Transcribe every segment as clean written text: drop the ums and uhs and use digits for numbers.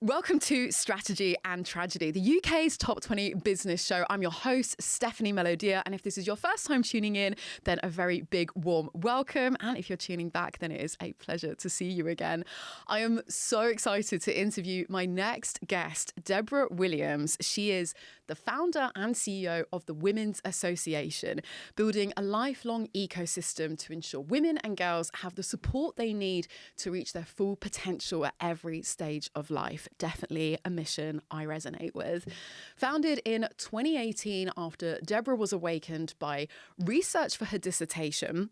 Welcome to Strategy and Tragedy, the UK's top 20 business show. I'm your host, Stephanie Melodia, and if this is your first time tuning in, then a very big warm welcome. And if you're tuning back, then it is a pleasure to see you again. I am so excited to interview my next guest, Deborah Williams. She is the founder and CEO of the Women's Association, building a lifelong ecosystem to ensure women and girls have the support they need to reach their full potential at every stage of life. Definitely a mission I resonate with. Founded in 2018 after Deborah was awakened by research for her dissertation,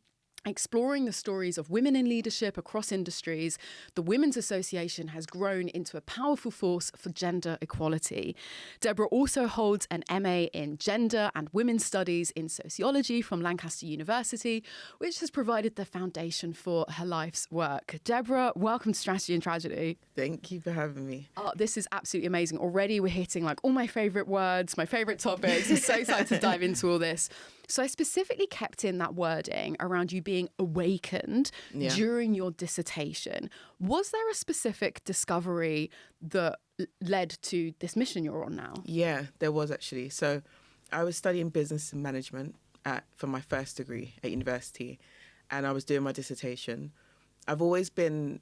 exploring the stories of women in leadership across industries, the Women's Association has grown into a powerful force for gender equality. Deborah also holds an MA in Gender and Women's Studies in Sociology from Lancaster University, which has provided the foundation for her life's work. Deborah, welcome to Strategy and Tragedy. Thank you for having me. Oh, this is absolutely amazing. Already we're hitting like all my favourite words, my favourite topics. I'm so excited to dive into all this. So I specifically kept in that wording around you being awakened during your dissertation. Was there a specific discovery that led to this mission you're on now? Yeah, there was actually. So I was studying business and management for my first degree at university, and I was doing my dissertation. I've always been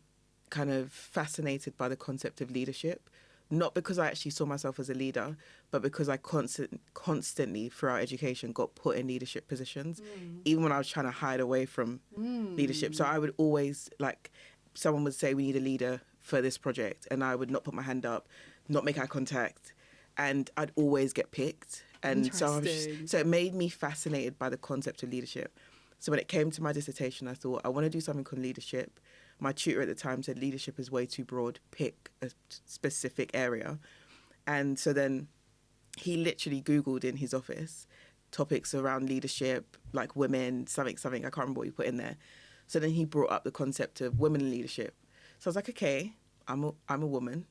kind of fascinated by the concept of leadership. Not because I actually saw myself as a leader, but because I constantly throughout education got put in leadership positions, even when I was trying to hide away from leadership. So I would always, like, someone would say, we need a leader for this project, and I would not put my hand up, not make eye contact, and I'd always get picked. And so it made me fascinated by the concept of leadership. So when it came to my dissertation, I thought, I want to do something on leadership. My tutor at the time said leadership is way too broad, pick a specific area. And so then he literally Googled in his office topics around leadership, like women, something, I can't remember what he put in there. So then he brought up the concept of women in leadership. So I was like, okay, I'm a woman.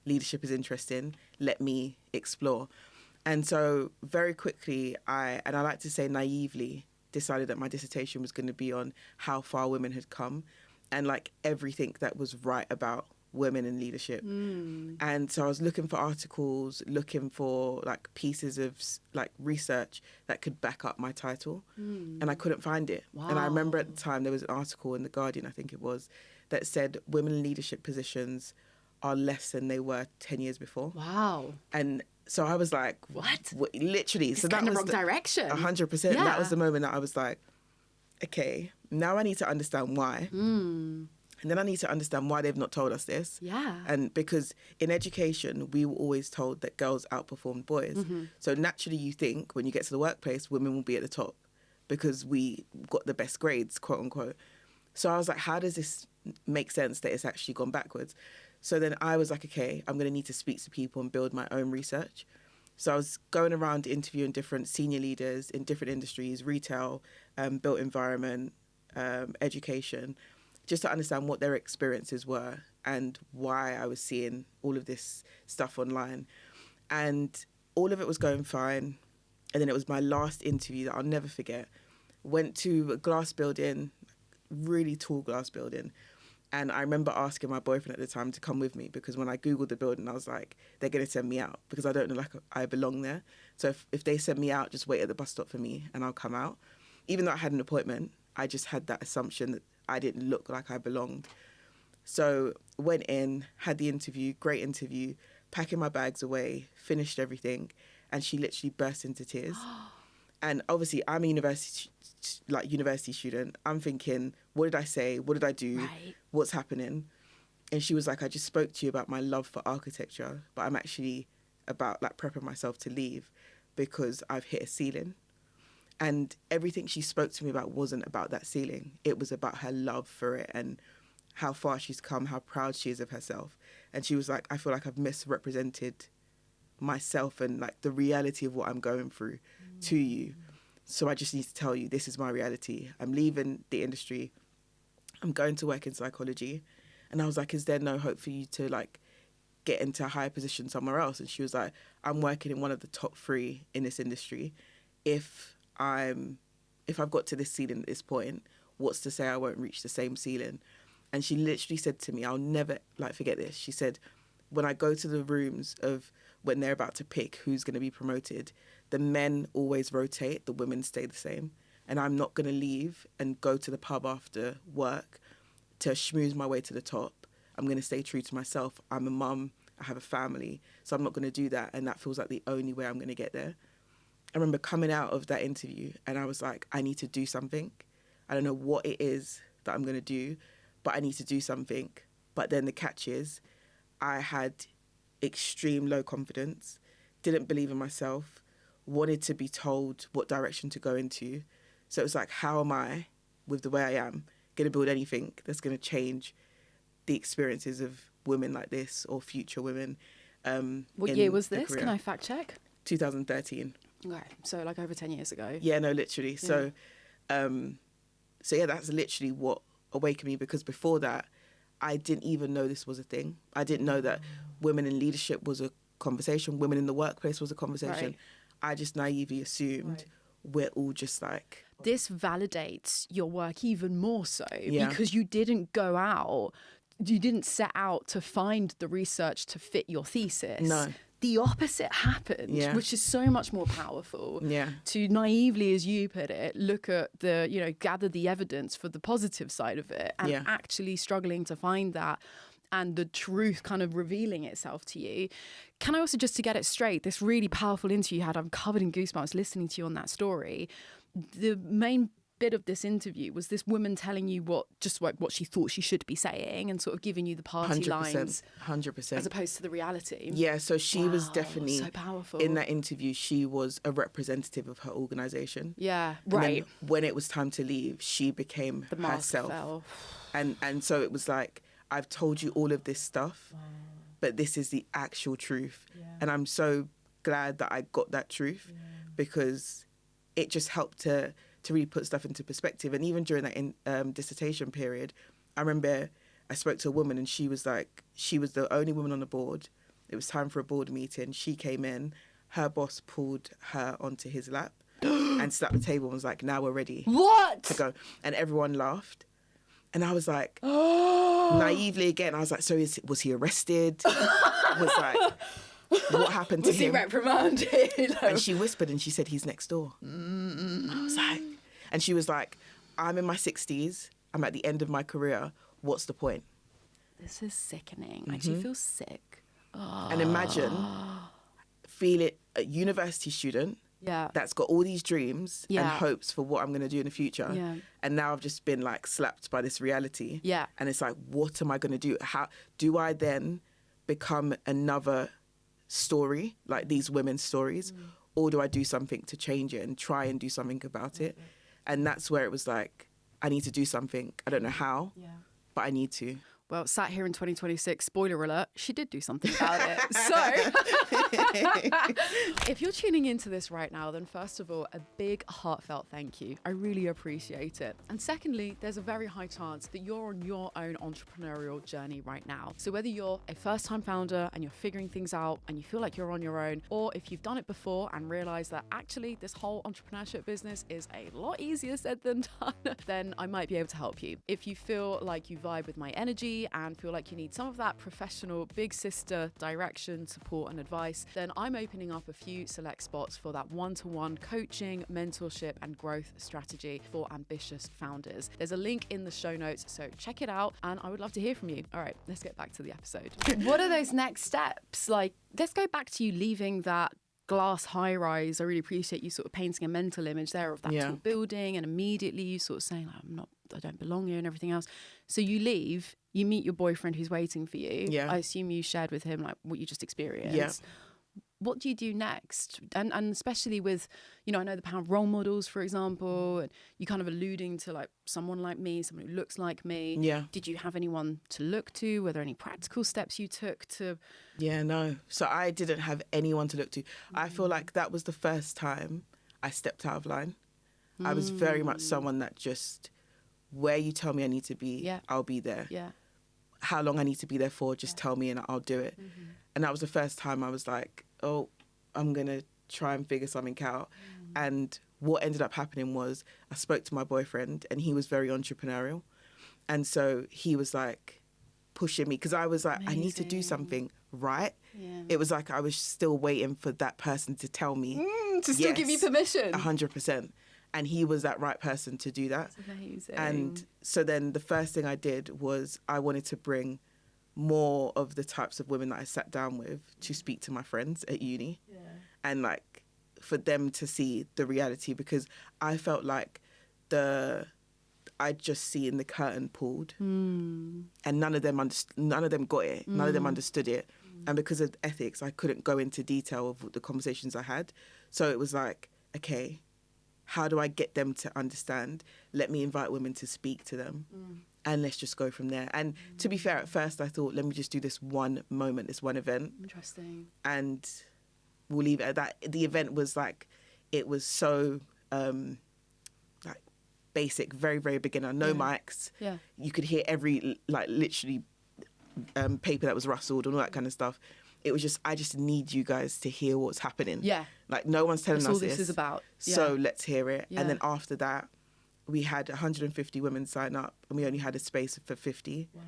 Leadership is interesting. Let me explore. And so very quickly, I like to say naively, decided that my dissertation was going to be on how far women had come and like everything that was right about women in leadership. And so I was looking for articles, looking for like pieces of like research that could back up my title, and I couldn't find it. Wow. And I remember at the time there was an article in The Guardian, I think it was, that said women in leadership positions are less than they were 10 years before. Wow. And so I was like, what? Literally. It's so that going was the wrong direction. 100%. Yeah. That was the moment that I was like, okay, now I need to understand why. And then I need to understand why they've not told us this. Yeah. And because in education, we were always told that girls outperformed boys. So naturally you think when you get to the workplace, women will be at the top because we got the best grades, quote unquote. So I was like, how does this make sense that it's actually gone backwards? So then I was like, okay, I'm going to need to speak to people and build my own research. So I was going around interviewing different senior leaders in different industries, retail, built environment, education, just to understand what their experiences were and why I was seeing all of this stuff online. And all of it was going fine. And then it was my last interview that I'll never forget. Went to a glass building, really tall glass building. And I remember asking my boyfriend at the time to come with me because when I Googled the building, I was like, they're going to send me out because I don't know like I belong there. So if they send me out, just wait at the bus stop for me and I'll come out. Even though I had an appointment, I just had that assumption that I didn't look like I belonged. So went in, had the interview, great interview, packing my bags away, finished everything. And she literally burst into tears. And obviously I'm a university student. I'm thinking, what did I say? What did I do? Right. What's happening? And she was like, I just spoke to you about my love for architecture, but I'm actually about like prepping myself to leave because I've hit a ceiling. And everything she spoke to me about wasn't about that ceiling. It was about her love for it and how far she's come, how proud she is of herself. And she was like, I feel like I've misrepresented myself and like the reality of what I'm going through to you. So I just need to tell you, this is my reality. I'm leaving the industry. I'm going to work in psychology. And I was like, is there no hope for you to like get into a higher position somewhere else? And she was like, I'm working in one of the top 3 in this industry. If I've got to this ceiling at this point, what's to say I won't reach the same ceiling? And she literally said to me, I'll never like forget this. She said, when I go to the rooms of when they're about to pick who's going to be promoted, the men always rotate, the women stay the same. And I'm not going to leave and go to the pub after work to schmooze my way to the top. I'm going to stay true to myself. I'm a mum. I have a family. So I'm not going to do that. And that feels like the only way I'm going to get there. I remember coming out of that interview and I was like, I need to do something. I don't know what it is that I'm going to do, but I need to do something. But then the catch is I had extreme low confidence, didn't believe in myself, wanted to be told what direction to go into. So it was like, how am I, with the way I am, going to build anything that's going to change the experiences of women like this or future women? What year was this? Can I fact check? 2013. Okay, so like over 10 years ago. Yeah, no, literally. Yeah. So yeah, that's literally what awakened me, because before that, I didn't even know this was a thing. I didn't know that women in leadership was a conversation, women in the workplace was a conversation. Right. I just naively assumed we're all just like... This validates your work even more so, because you didn't go out, you didn't set out to find the research to fit your thesis. No. The opposite happened, which is so much more powerful. Yeah. To naively, as you put it, look at the, gather the evidence for the positive side of it, and actually struggling to find that and the truth kind of revealing itself to you. Can I also, just to get it straight, this really powerful interview you had, I'm covered in goosebumps listening to you on that story. The main bit of this interview was this woman telling you what she thought she should be saying and sort of giving you the party 100%, lines 100%, as opposed to the reality. Yeah, so she was definitely so powerful. In that interview. She was a representative of her organisation. Yeah, right. And then when it was time to leave, she became the mask herself. Fell. And so it was like, I've told you all of this stuff, but this is the actual truth. Yeah. And I'm so glad that I got that truth, because it just helped to really put stuff into perspective. And even during that dissertation period, I remember I spoke to a woman and she was the only woman on the board. It was time for a board meeting. She came in, her boss pulled her onto his lap and slapped the table and was like, now we're ready to go. And everyone laughed. And I was like, naively again, I was like, so was he arrested? Was like... What happened to him? Was he reprimanded? And she whispered and she said, he's next door. And I was like... And she was like, I'm in my 60s. I'm at the end of my career. What's the point? This is sickening. I actually feel sick. Oh. And imagine feeling a university student that's got all these dreams and hopes for what I'm going to do in the future. Yeah. And now I've just been like slapped by this reality. Yeah. And it's like, what am I going to do? How do I then become another story, like these women's stories? Or do I do something to change it and try and do something about it? And that's where it was like, I need to do something. I don't know how, but I need to. Well, sat here in 2026, spoiler alert, she did do something about it. So, if you're tuning into this right now, then first of all, a big heartfelt thank you. I really appreciate it. And secondly, there's a very high chance that you're on your own entrepreneurial journey right now. So whether you're a first-time founder and you're figuring things out and you feel like you're on your own, or if you've done it before and realized that actually this whole entrepreneurship business is a lot easier said than done, then I might be able to help you. If you feel like you vibe with my energy and feel like you need some of that professional big sister direction, support and advice, then I'm opening up a few select spots for that one-to-one coaching, mentorship and growth strategy for ambitious founders. There's a link in the show notes, so check it out and I would love to hear from you. All right, let's get back to the episode. What are those next steps? Like, let's go back to you leaving that glass high-rise. I really appreciate you sort of painting a mental image there of that tall building, and immediately you sort of saying, like, I don't belong here and everything else. So you leave, you meet your boyfriend who's waiting for you. Yeah. I assume you shared with him like what you just experienced. Yeah. What do you do next? And especially with, I know the power of role models, for example, and you kind of alluding to like someone like me, someone who looks like me. Yeah. Did you have anyone to look to? Were there any practical steps you took to? Yeah, no. So I didn't have anyone to look to. I feel like that was the first time I stepped out of line. I was very much someone that just, where you tell me I need to be, I'll be there. Yeah. How long I need to be there for, just tell me and I'll do it. Mm-hmm. And that was the first time I was like, oh, I'm going to try and figure something out. And what ended up happening was I spoke to my boyfriend and he was very entrepreneurial. And so he was like pushing me, because I was like, I need to do something right. Yeah. It was like I was still waiting for that person to tell me. To still give you permission. 100%. And he was that right person to do that. That's amazing. And so then the first thing I did was I wanted to bring more of the types of women that I sat down with to speak to my friends at uni. Yeah. And like for them to see the reality, because I felt like I'd just seen the curtain pulled and none of them got it. None of them understood it. And because of ethics, I couldn't go into detail of the conversations I had. So it was like, okay, how do I get them to understand? Let me invite women to speak to them and let's just go from there. And to be fair, at first I thought, let me just do this one moment, this one event. Interesting. And we'll leave it at that. The event was like, it was so like basic, very, very beginner, no mics. Yeah. You could hear every, like literally paper that was rustled and all that kind of stuff. It was just, I just need you guys to hear what's happening. Yeah. Like no one's telling That's us all this is about. So let's hear it. Yeah. And then after that, we had 150 women sign up and we only had a space for 50. Wow.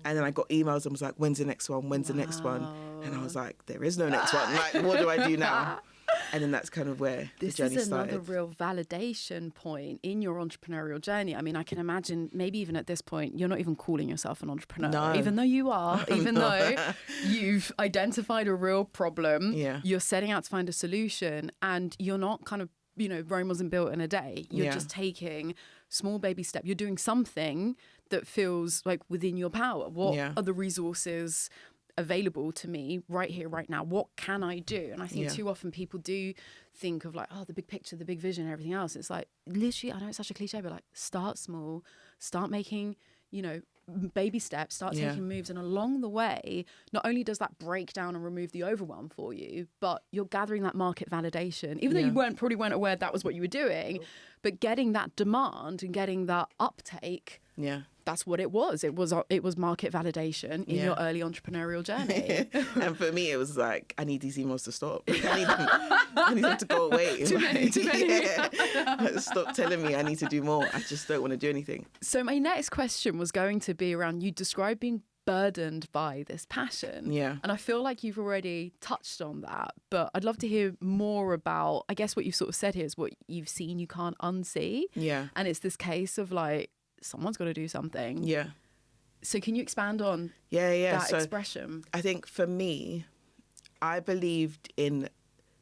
And then I got emails and was like, when's the next one? When's the next one? And I was like, there is no next one. Like, what do I do now? And then that's kind of where the journey started. This is another real validation point in your entrepreneurial journey. I mean, I can imagine maybe even at this point, you're not even calling yourself an entrepreneur. No. Even though you are, even though you've identified a real problem, you're setting out to find a solution, and you're not kind of, you know, Rome wasn't built in a day. You're just taking small baby step. You're doing something that feels like within your power. What are the resources available to me right here, right now? What can I do? And I think too often people do think of like, oh, the big picture, the big vision, and everything else. It's like, literally, I know it's such a cliche, but like, start small, start making, you know, baby steps, start taking moves. And along the way, not only does that break down and remove the overwhelm for you, but you're gathering that market validation, even though you probably weren't aware that was what you were doing, but getting that demand and getting that uptake. Yeah. That's what it was. It was market validation in your early entrepreneurial journey. And for me, it was like, I need these emails to stop. I need them to go away. Too many. Stop telling me I need to do more. I just don't want to do anything. So my next question was going to be around, you described being burdened by this passion. Yeah. And I feel like you've already touched on that, but I'd love to hear more about, I guess what you've sort of said here is what you've seen you can't unsee. Yeah. And it's this case of like, someone's got to do something. Yeah. So can you expand on that expression? I think for me, I believed in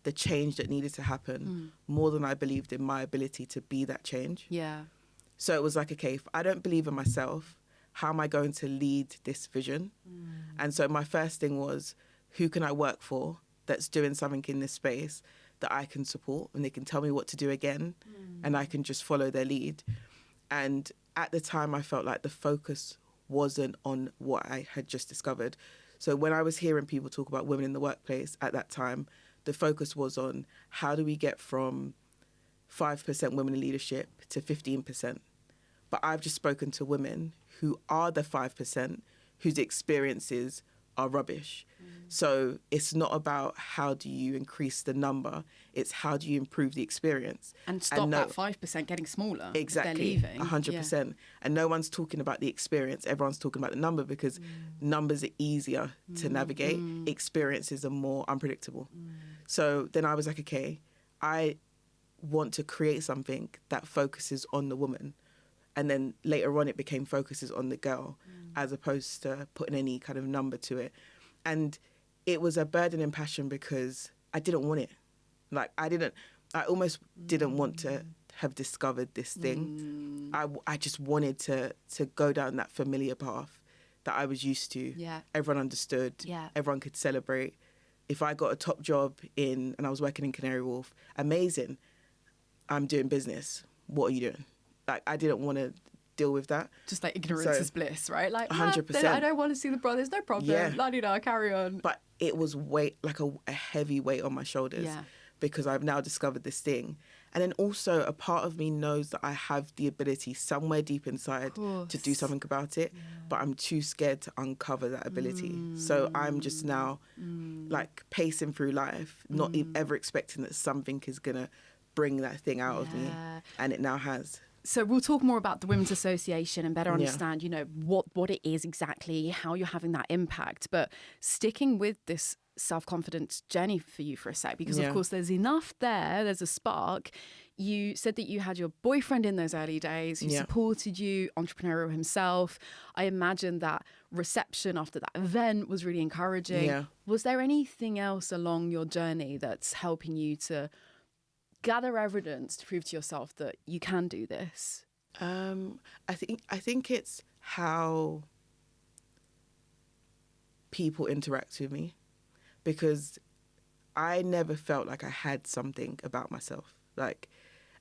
the change that needed to happen more than I believed in my ability to be that change. Yeah. So it was like, okay, if I don't believe in myself, how am I going to lead this vision? And so my first thing was, who can I work for that's doing something in this space that I can support, and they can tell me what to do again, and I can just follow their lead. And at the time, I felt like the focus wasn't on what I had just discovered. So when I was hearing people talk about women in the workplace at that time, the focus was on how do we get from 5% women in leadership to 15%. But I've just spoken to women who are the 5%, whose experiences are rubbish. So it's not about how do you increase the number, it's how do you improve the experience. And stop that 5% getting smaller. Exactly, they're leaving. 100%. Yeah. And no one's talking about the experience, everyone's talking about the number, because numbers are easier to navigate, experiences are more unpredictable. So then I was like, okay, I want to create something that focuses on the woman. And then later on it became focuses on the girl, as opposed to putting any kind of number to it. And it was a burden and passion because I didn't want it. Like I almost didn't want to have discovered this thing. I just wanted to go down that familiar path that I was used to. Yeah. Everyone understood. Yeah. Everyone could celebrate. If I got a top job and I was working in Canary Wharf, amazing. I'm doing business. What are you doing? Like I didn't want to deal with that. Just like ignorance is bliss, right? Like 100%. I don't want to see the brothers, no problem. Yeah. La-di-da, carry on. But it was a heavy weight on my shoulders because I've now discovered this thing. And then also a part of me knows that I have the ability somewhere deep inside to do something about it, but I'm too scared to uncover that ability. So I'm just now like pacing through life, not ever expecting that something is going to bring that thing out of me. And it now has. So we'll talk more about the Women's Association and better understand, you know, what it is exactly, how you're having that impact. But sticking with this self-confidence journey for you for a sec, because of course there's enough there's a spark. You said that you had your boyfriend in those early days who supported you, entrepreneurial himself. I imagine that reception after that event was really encouraging. Yeah. Was there anything else along your journey that's helping you to gather evidence to prove to yourself that you can do this? I think it's how people interact with me, because I never felt like I had something about myself. But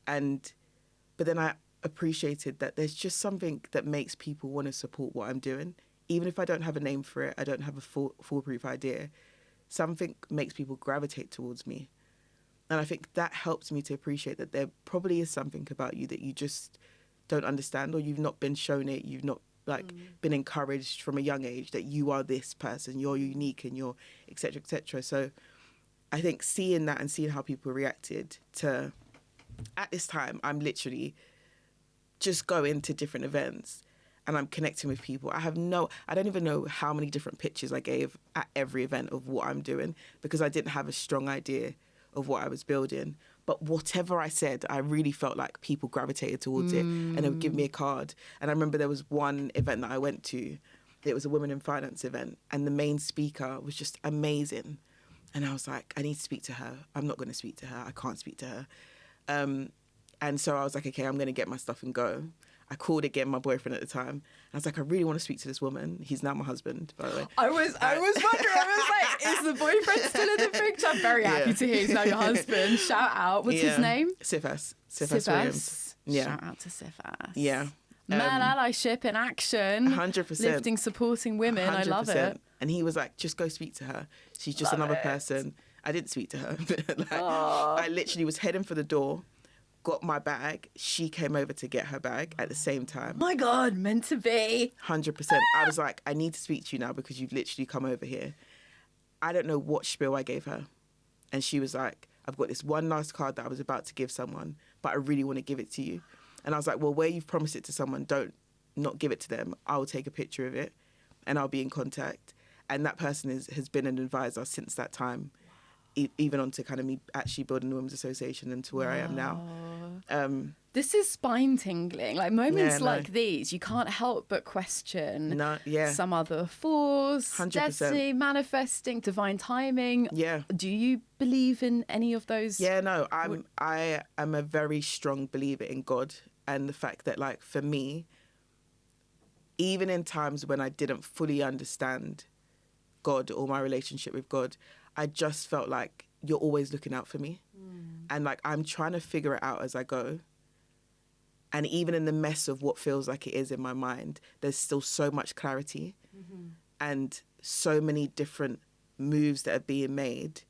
then I appreciated that there's just something that makes people want to support what I'm doing. Even if I don't have a name for it, I don't have a foolproof idea, something makes people gravitate towards me. And I think that helps me to appreciate that there probably is something about you that you just don't understand, or you've not been shown it, you've not been encouraged from a young age that you are this person, you're unique, and you're et cetera, et cetera. So I think seeing that and seeing how people reacted to, at this time, I'm literally just going to different events and I'm connecting with people. I don't even know how many different pictures I gave at every event of what I'm doing, because I didn't have a strong idea of what I was building. But whatever I said, I really felt like people gravitated towards it, and they would give me a card. And I remember there was one event that I went to. It was a Women in Finance event, and the main speaker was just amazing. And I was like, I need to speak to her. I'm not going to speak to her. I can't speak to her. And so I was like, okay, I'm going to get my stuff and go. I called again my boyfriend at the time. And I was like, I really want to speak to this woman. He's now my husband, by the way. I was wondering, I was like, is the boyfriend still in the picture? I'm very happy to hear he's now your husband. Shout out. What's his name? Sifas Williams. Yeah. Shout out to Sifas. Yeah. Man allyship in action. 100%. Lifting, supporting women. 100%. I love it. And he was like, just go speak to her. She's just another person. I didn't speak to her. I literally was heading for the door, got my bag. She came over to get her bag at the same time. My God, meant to be. 100%. I was like, I need to speak to you now because you've literally come over here. I don't know what spiel I gave her. And she was like, I've got this one last card that I was about to give someone, but I really want to give it to you. And I was like, well, where you've promised it to someone, don't not give it to them. I'll take a picture of it and I'll be in contact. And that person has been an advisor since that time, even on to kind of me actually building the Women's Association and to where I am now. This is spine tingling. Like moments like these, you can't help but question some other force, 100%. destiny, manifesting, divine timing. Yeah. Do you believe in any of those? Yeah, no, I am a very strong believer in God, and the fact that, like, for me, even in times when I didn't fully understand God or my relationship with God, I just felt like you're always looking out for me. And like, I'm trying to figure it out as I go. And even in the mess of what feels like it is in my mind, there's still so much clarity and so many different moves that are being made,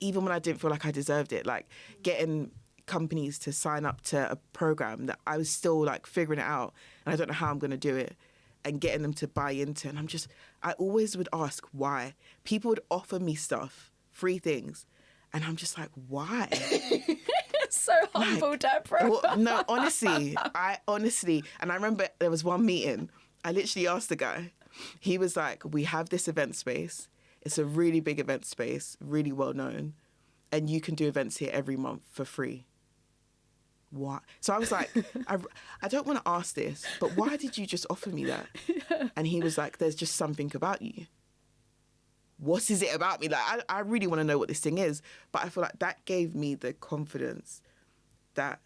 even when I didn't feel like I deserved it. Like getting companies to sign up to a program that I was still like figuring it out and I don't know how I'm going to do it, and getting them to buy into. And I always would ask why. People would offer me stuff, free things. And I'm just like, why? So humble, Deborah. Well, no, honestly, and I remember there was one meeting, I literally asked the guy, he was like, we have this event space. It's a really big event space, really well known. And you can do events here every month for free. What? So I was like, I don't want to ask this, but why did you just offer me that? And he was like, there's just something about you. What is it about me? Like, I really want to know what this thing is. But I feel like that gave me the confidence that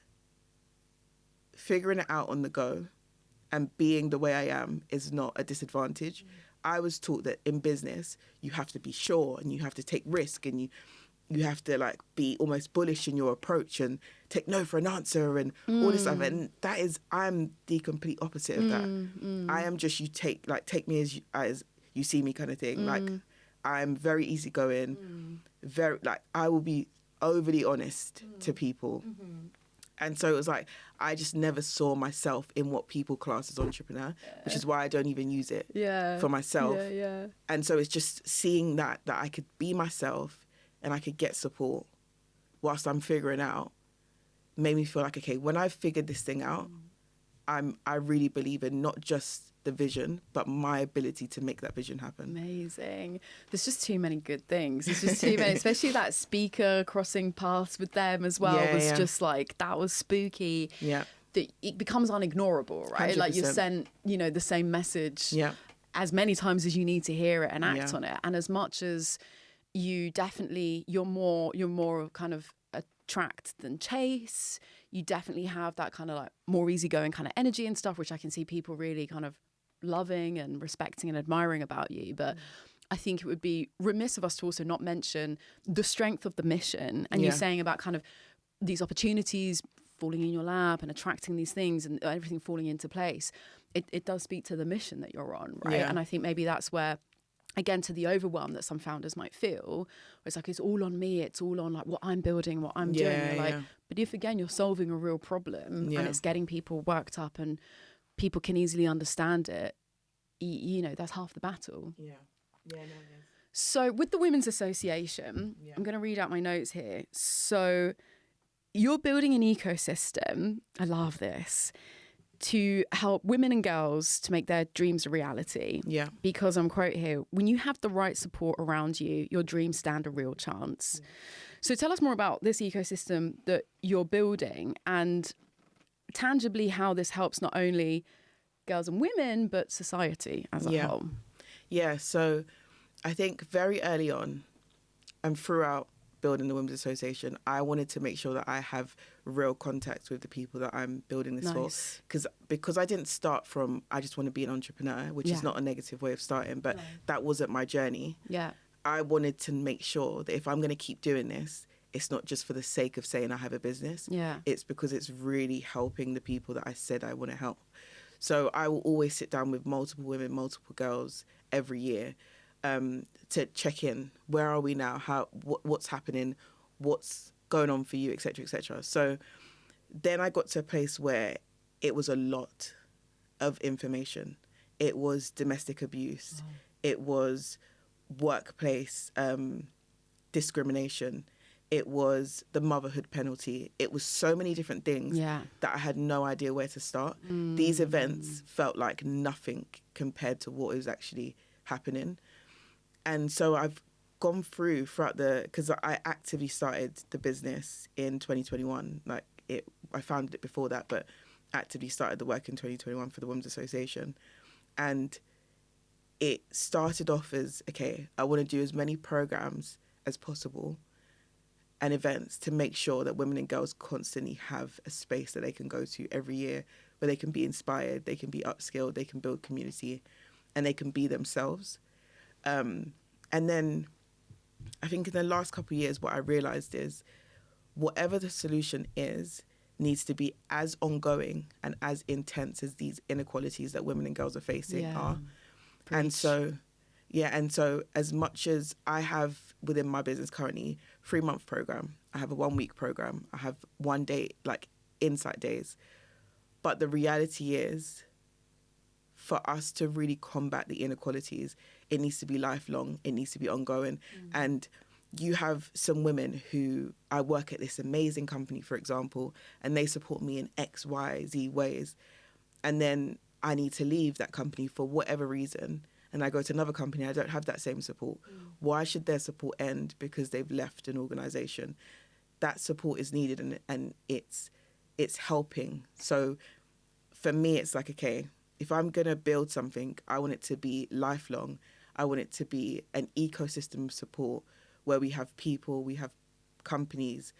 figuring it out on the go and being the way I am is not a disadvantage. I was taught that in business, you have to be sure and you have to take risk and you have to like be almost bullish in your approach and take no for an answer and all this stuff. And I'm the complete opposite of that. I am just, take me as you see me kind of thing. Like, I'm very easygoing, very, like, I will be overly honest to people. And so it was like, I just never saw myself in what people class as entrepreneur, which is why I don't even use it for myself. And so it's just seeing that I could be myself and I could get support whilst I'm figuring out, made me feel like, okay, when I've figured this thing out, I really believe in not just the vision, but my ability to make that vision happen. Amazing. There's just too many good things. There's just too many, especially that speaker crossing paths with them as well was just like, that was spooky. Yeah. That it becomes unignorable, right? 100%. Like you're sent, the same message as many times as you need to hear it and act on it. And as much as you definitely, you're more kind of attract than chase. You definitely have that kind of like more easygoing kind of energy and stuff, which I can see people really kind of loving and respecting and admiring about you. But I think it would be remiss of us to also not mention the strength of the mission. And you're saying about kind of these opportunities falling in your lap and attracting these things and everything falling into place. It does speak to the mission that you're on, right? And I think maybe that's where, again, to the overwhelm that some founders might feel, where it's like, it's all on me, it's all on like what I'm building, what I'm doing. You're like, but if again, you're solving a real problem and it's getting people worked up and people can easily understand it, that's half the battle. Yeah. Yeah, no, it is. So with the Women's Association, I'm going to read out my notes here. So you're building an ecosystem, I love this, to help women and girls to make their dreams a reality. Yeah. Because I'm quote here, when you have the right support around you, your dreams stand a real chance. Yeah. So tell us more about this ecosystem that you're building and tangibly how this helps not only girls and women, but society as a whole. Yeah, so I think very early on and throughout building the Women's Association, I wanted to make sure that I have real contacts with the people that I'm building this for. Because I didn't start from, I just want to be an entrepreneur, which is not a negative way of starting, but that wasn't my journey. Yeah. I wanted to make sure that if I'm going to keep doing this, it's not just for the sake of saying I have a business. Yeah. It's because it's really helping the people that I said I want to help. So I will always sit down with multiple women, multiple girls every year to check in. Where are we now? What's happening? What's going on for you, et cetera, et cetera. So then I got to a place where it was a lot of information. It was domestic abuse. Wow. It was workplace discrimination. It was the motherhood penalty. It was so many different things that I had no idea where to start. These events felt like nothing compared to what is actually happening. And so I've gone throughout because I actively started the business in 2021. I founded it before that, but actively started the work in 2021 for the Women's Association. And it started off as, okay, I want to do as many programs as possible and events to make sure that women and girls constantly have a space that they can go to every year where they can be inspired, they can be upskilled, they can build community, and they can be themselves. And then I think in the last couple of years, what I realized is whatever the solution is needs to be as ongoing and as intense as these inequalities that women and girls are facing are. Preach. And so as much as I have within my business currently 3-month program, I have a 1-week program, I have 1 day, like insight days. But the reality is for us to really combat the inequalities, it needs to be lifelong, it needs to be ongoing. And you have some women who, I work at this amazing company, for example, and they support me in X, Y, Z ways. And then I need to leave that company for whatever reason. And I go to another company, I don't have that same support. Why should their support end because they've left an organisation? That support is needed and it's helping. So for me, it's like, okay, if I'm going to build something, I want it to be lifelong. I want it to be an ecosystem of support where we have people, we have companies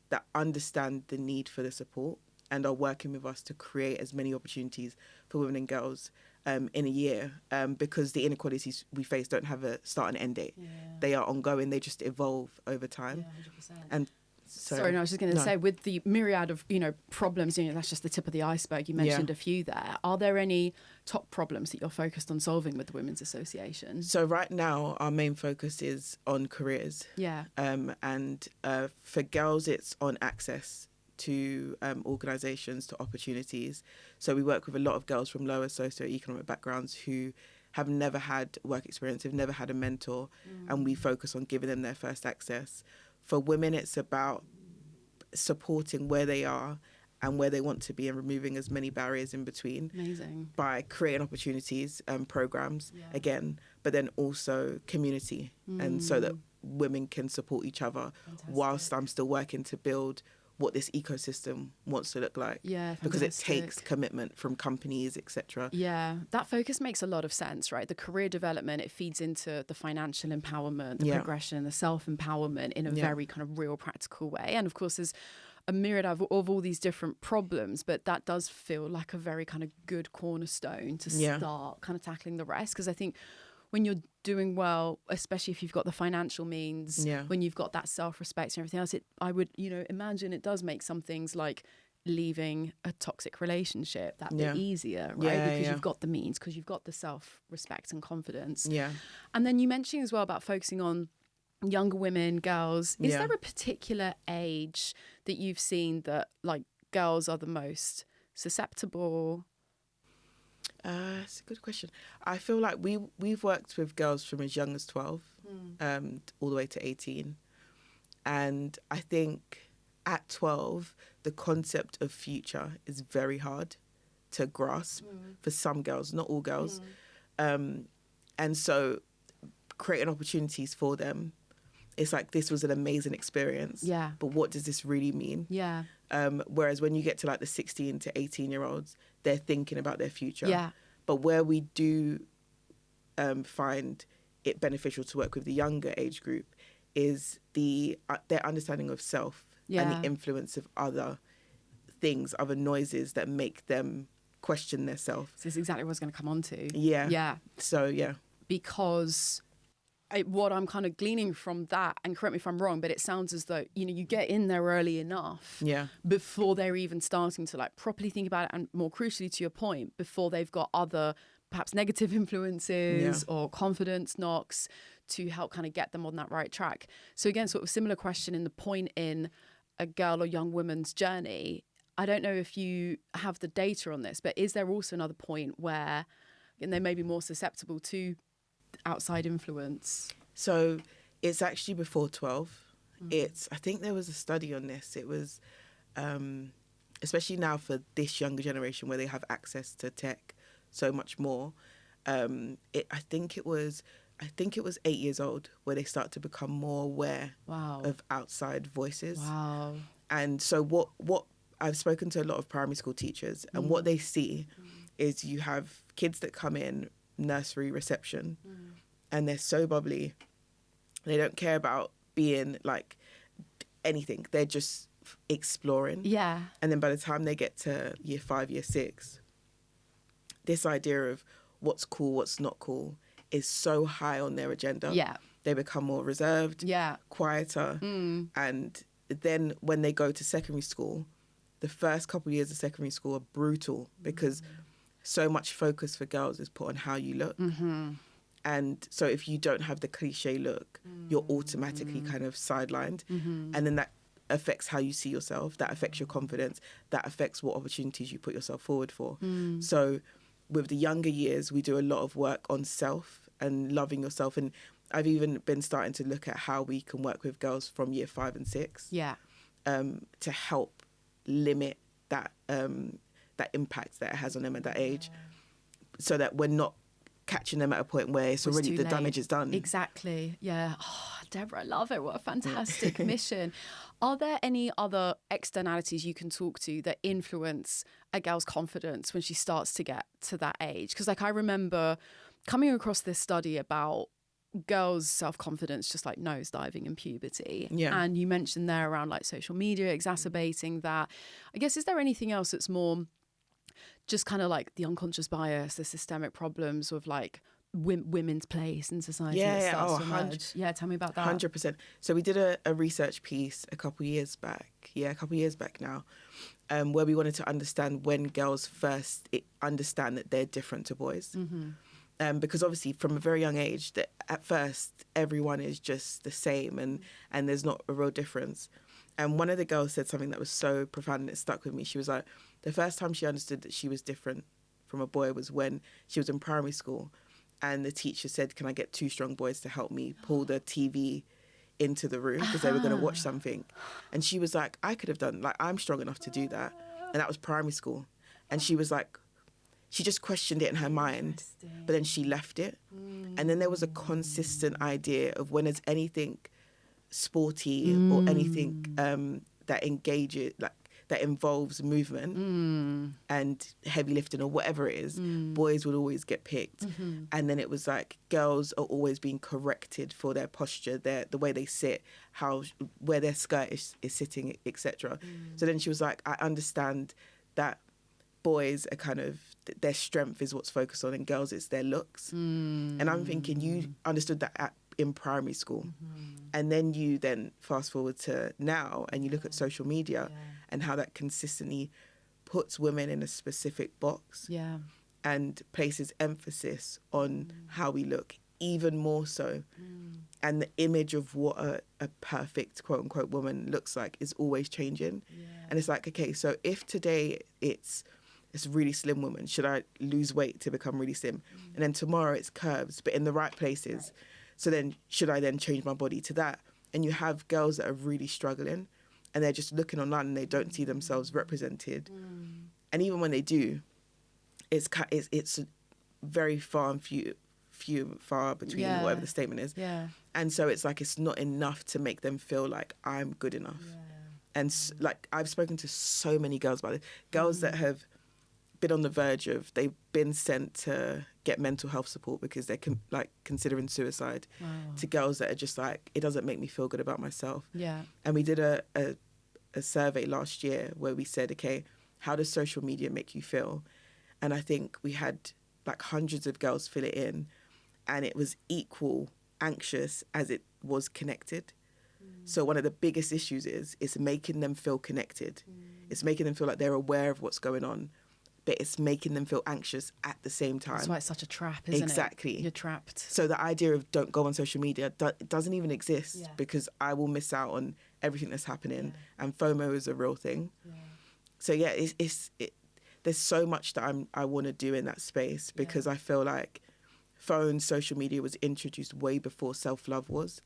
that understand the need for the support and are working with us to create as many opportunities for women and girls in a year, because the inequalities we face don't have a start and end date. They are ongoing. They just evolve over time. 100%. And sorry, no, I was just going to say, with the myriad of problems, that's just the tip of the iceberg. You mentioned a few there. Are there any top problems that you're focused on solving with the Women's Association? So right now, our main focus is on careers. And for girls, it's on access to organisations, to opportunities. So we work with a lot of girls from lower socioeconomic backgrounds who have never had work experience, have never had a mentor, and we focus on giving them their first access. For women, it's about supporting where they are and where they want to be, and removing as many barriers in between. Amazing. By creating opportunities and programs again, but then also community, and so that women can support each other. Fantastic. Whilst I'm still working to build what this ecosystem wants to look like. Yeah, because it takes commitment from companies, etc. Yeah, that focus makes a lot of sense, right? The career development, it feeds into the financial empowerment, the progression, the self-empowerment in a very kind of real, practical way. And of course, there's a myriad of all these different problems, but that does feel like a very kind of good cornerstone to start kind of tackling the rest. Because I think when you're doing well, especially if you've got the financial means, when you've got that self-respect and everything else, I would, imagine it does make some things like leaving a toxic relationship that bit easier, right? Because you've got the means, because you've got the self-respect and confidence. Yeah. And then you mentioned as well about focusing on younger women, girls. Is there a particular age that you've seen that like girls are the most susceptible? It's a good question. I feel like we've worked with girls from as young as 12 all the way to 18. And I think at 12, the concept of future is very hard to grasp for some girls, not all girls. And so creating opportunities for them, it's like, this was an amazing experience. Yeah. But what does this really mean? Yeah. Whereas when you get to like the 16 to 18-year-olds, they're thinking about their future. Yeah. But where we do find it beneficial to work with the younger age group is their understanding of self and the influence of other things, other noises that make them question their self. This is exactly what I was going to come on to. Yeah. Yeah. So, yeah. Because what I'm kind of gleaning from that, and correct me if I'm wrong, but it sounds as though, you get in there early enough before they're even starting to like properly think about it. And more crucially, to your point, before they've got other perhaps negative influences or confidence knocks to help kind of get them on that right track. So again, sort of similar question in the point in a girl or young woman's journey. I don't know if you have the data on this, but is there also another point where they may be more susceptible to outside influence? So it's actually before 12. I think there was a study on this. It was especially now for this younger generation where they have access to tech so much more. I think it was 8 years old where they start to become more aware of outside voices. Wow. And so what I've spoken to a lot of primary school teachers, and what they see is you have kids that come in nursery reception and they're so bubbly. They don't care about being like anything. They're just exploring. Yeah. And then by the time they get to year 5, year 6, this idea of what's cool, what's not cool is so high on their agenda. Yeah. They become more reserved, quieter. And then when they go to secondary school, the first couple of years of secondary school are brutal because so much focus for girls is put on how you look. And so if you don't have the cliche look, you're automatically kind of sidelined. And then that affects how you see yourself. That affects your confidence. That affects what opportunities you put yourself forward for. So with the younger years, we do a lot of work on self and loving yourself. And I've even been starting to look at how we can work with girls from year 5 and 6 to help limit that impact that it has on them at that age, so that we're not catching them at a point where it's already the damage is done. Exactly. Yeah. Oh, Deborah, I love it. What a fantastic mission. Are there any other externalities you can talk to that influence a girl's confidence when she starts to get to that age? Because like I remember coming across this study about girls' self-confidence just like nosediving in puberty. Yeah. And you mentioned there around like social media exacerbating that. I guess, is there anything else that's more just kind of like the unconscious bias, the systemic problems with like women's place in society? Yeah, tell me about that. 100%. So we did a research piece a couple of years back now, where we wanted to understand when girls first understand that they're different to boys. Because obviously from a very young age, that at first everyone is just the same and there's not a real difference. And one of the girls said something that was so profound and it stuck with me. She was like, the first time she understood that she was different from a boy was when she was in primary school and the teacher said, can I get 2 strong boys to help me pull the TV into the room because they were going to watch something. And she was like, I could have done, like, I'm strong enough to do that. And that was primary school. And she was like, she just questioned it in her mind, but then she left it. And then there was a consistent idea of when there's anything sporty or anything that engages, like that involves movement and heavy lifting or whatever it is, boys would always get picked. And then it was like girls are always being corrected for their posture, the way they sit, where their skirt is sitting, etc. So then she was like, I understand that boys are kind of, their strength is what's focused on, and girls it's their looks. And I'm thinking, you understood that in primary school, and then you then fast forward to now and you look at social media and how that consistently puts women in a specific box and places emphasis on how we look even more so. And the image of what a perfect quote unquote woman looks like is always changing. And it's like, okay, so if today it's really slim woman, should I lose weight to become really slim? And then tomorrow it's curves, but in the right places. So then should I then change my body to that? And you have girls that are really struggling and they're just looking online and they don't see themselves represented. And even when they do, it's very far and few far between, whatever the statement is. And so it's like, it's not enough to make them feel like I'm good enough. And like, I've spoken to so many girls about it, girls that have been on the verge of, they've been sent to get mental health support because they're considering suicide, to girls that are just like, it doesn't make me feel good about myself. And we did a survey last year where we said, okay, how does social media make you feel? And I think we had like hundreds of girls fill it in, and it was equal anxious as it was connected. So one of the biggest issues is it's making them feel connected. It's making them feel like they're aware of what's going on, but it's making them feel anxious at the same time. That's why it's such a trap, isn't it? Exactly. You're trapped. So the idea of don't go on social media doesn't even exist because I will miss out on everything that's happening. And FOMO is a real thing. So yeah, there's so much that I want to do in that space because I feel like social media was introduced way before self-love was.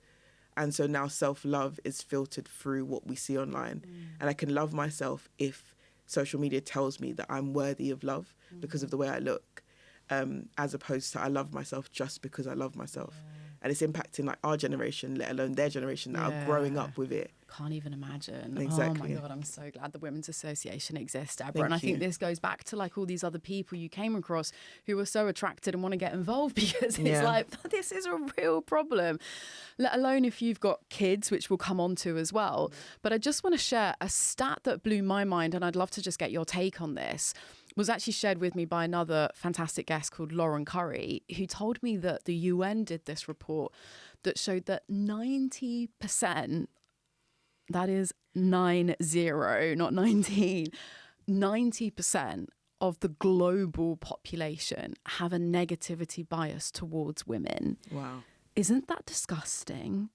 And so now self-love is filtered through what we see online. And I can love myself if social media tells me that I'm worthy of love because of the way I look, as opposed to I love myself just because I love myself. And it's impacting like our generation, let alone their generation that are growing up with it. Can't even imagine. Exactly. Oh my God, I'm so glad the Women's Association exists, Deborah. I think this goes back to like all these other people you came across who were so attracted and want to get involved because it's like, this is a real problem, let alone if you've got kids, which we'll come on to as well. But I just want to share a stat that blew my mind, and I'd love to just get your take on this. Was actually shared with me by another fantastic guest called Lauren Curry, who told me that the UN did this report that showed that 90%, that is 90, not 19, 90% of the global population have a negativity bias towards women. Wow. Isn't that disgusting?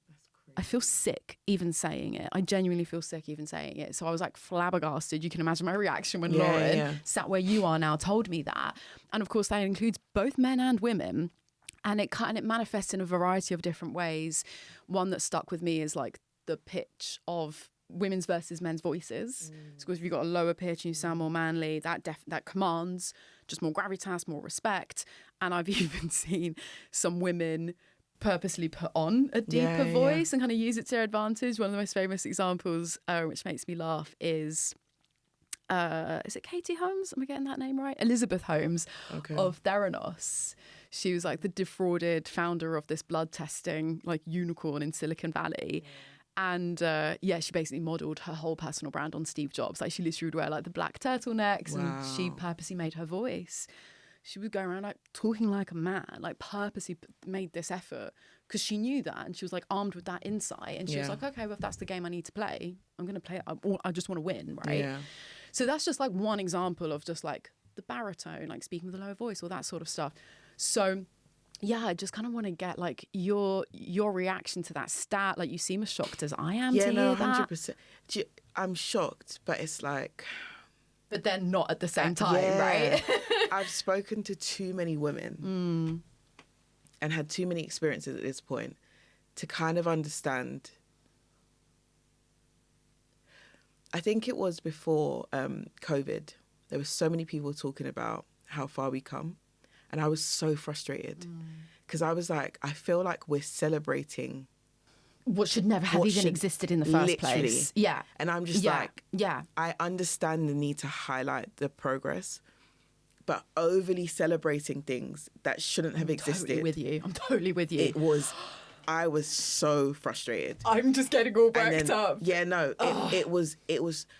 I feel sick even saying it. I genuinely feel sick even saying it. So I was like flabbergasted. You can imagine my reaction when Lauren sat where you are now told me that. And of course that includes both men and women. And it manifests in a variety of different ways. One that stuck with me is like the pitch of women's versus men's voices. So if you've got a lower pitch and you sound more manly, that commands just more gravitas, more respect. And I've even seen some women purposely put on a deeper voice and kind of use it to their advantage. One of the most famous examples, which makes me laugh, is it Katie Holmes? Am I getting that name right? Elizabeth Holmes of Theranos. She was like the defrauded founder of this blood testing like unicorn in Silicon Valley. And she basically modelled her whole personal brand on Steve Jobs. Like she literally would wear like the black turtlenecks and she purposely made her voice. She would go around like talking like a man, like purposely made this effort because she knew that, and she was like armed with that insight, and she was like, okay, well, if that's the game I need to play, I'm going to play it. I just want to win, right? So that's just like one example of just like the baritone, like speaking with a lower voice, all that sort of stuff. So yeah, I just kind of want to get like your reaction to that stat. Like you seem as shocked as I am to hear that. 100%. I'm shocked, but it's like... But then not at the same time, right? I've spoken to too many women and had too many experiences at this point to kind of understand. I think it was before COVID. There were so many people talking about how far we come. And I was so frustrated because I was like, I feel like we're celebrating what should never have even existed in the first place. Yeah. And I'm just like, I understand the need to highlight the progress, but overly celebrating things that shouldn't have existed. I'm totally with you. I was so frustrated. I'm just getting all worked up. Yeah, no, it was,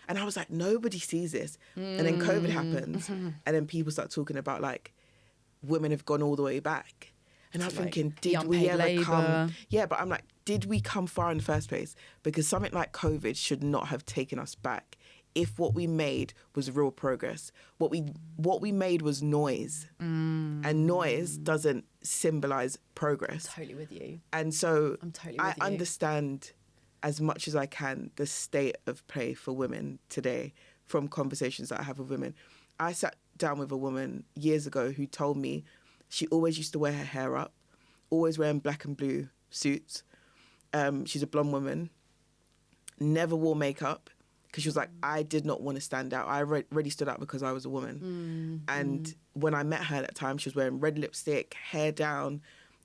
and I was like, nobody sees this. And then COVID happens, and then people start talking about like, women have gone all the way back. And I'm thinking, did we ever come? Yeah, but I'm like, did we come far in the first place? Because something like COVID should not have taken us back if what we made was real progress. What we made was noise. And noise doesn't symbolize progress. I'm totally with you. And so I understand as much as I can the state of play for women today from conversations that I have with women. I sat down with a woman years ago who told me she always used to wear her hair up, always wearing black and blue suits. She's a blonde woman, never wore makeup because she was like, I did not want to stand out. I already stood out because I was a woman. And when I met her at that time, she was wearing red lipstick, hair down,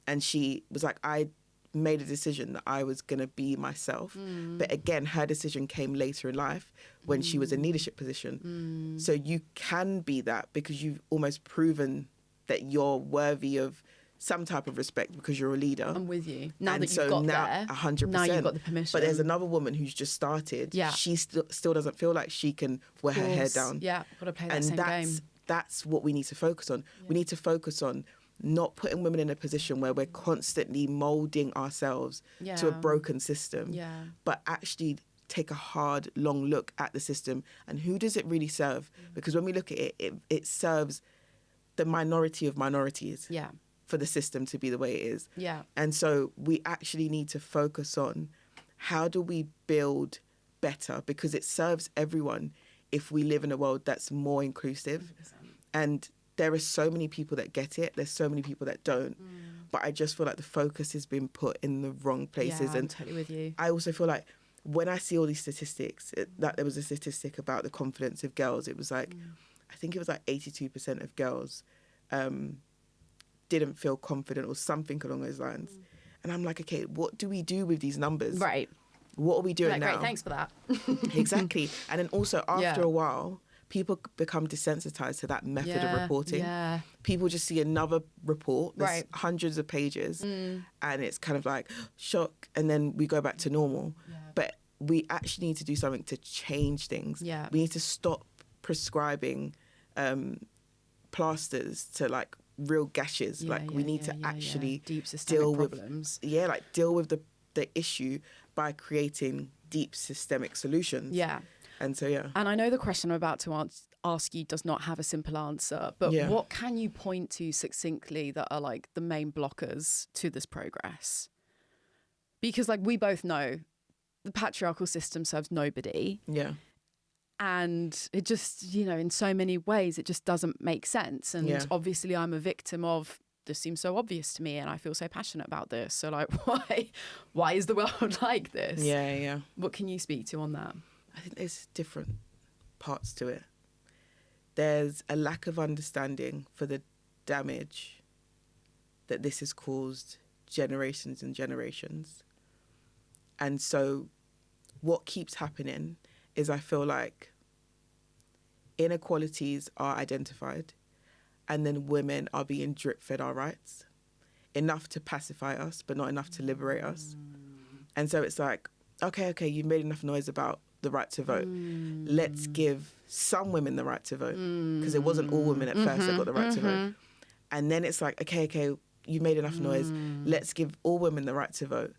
and she was like, I made a decision that I was going to be myself. But again, her decision came later in life when she was in leadership position. So you can be that because you've almost proven that you're worthy of some type of respect because you're a leader. I'm with you. Now and that you've got there, 100%. now you've got the permission. But there's another woman who's just started. Yeah. She still doesn't feel like she can wear her hair down. Yeah, got to play that same game. That's what we need to focus on. Yeah. We need to focus on not putting women in a position where we're constantly moulding ourselves to a broken system, but actually take a hard, long look at the system and who does it really serve? Because when we look at it, it serves the minority of minorities for the system to be the way it is. Yeah. And so we actually need to focus on how do we build better, because it serves everyone if we live in a world that's more inclusive. 100%. And there are so many people that get it. There's so many people that don't. But I just feel like the focus has been put in the wrong places. Yeah, I'm totally with you. I also feel like when I see all these statistics, that there was a statistic about the confidence of girls. It was like, I think it was like 82% of girls didn't feel confident or something along those lines. And I'm like, okay, what do we do with these numbers? Right. What are we doing now? Great, thanks for that. Exactly. And then also after a while, people become desensitized to that method of reporting. Yeah. People just see another report, there's hundreds of pages, and it's kind of like shock, and then we go back to normal. Yeah. But we actually need to do something to change things. Yeah. We need to stop prescribing plasters to like real gashes. We need to actually deep systemic deal problems. Deal with the issue by creating deep systemic solutions. Yeah. And so, And I know the question I'm about to ask you does not have a simple answer, but what can you point to succinctly that are like the main blockers to this progress? Because like we both know the patriarchal system serves nobody. Yeah. And it just, in so many ways, it just doesn't make sense. And obviously I'm a victim of, this seems so obvious to me and I feel so passionate about this. So like, why is the world like this? Yeah. What can you speak to on that? I think there's different parts to it. There's a lack of understanding for the damage that this has caused generations and generations. And so what keeps happening is I feel like inequalities are identified and then women are being drip-fed our rights, enough to pacify us, but not enough to liberate us. And so it's like, okay, you've made enough noise about the right to vote. Let's give some women the right to vote, because it wasn't all women at first that got the right to vote. And then it's like, okay, you made enough noise. Let's give all women the right to vote.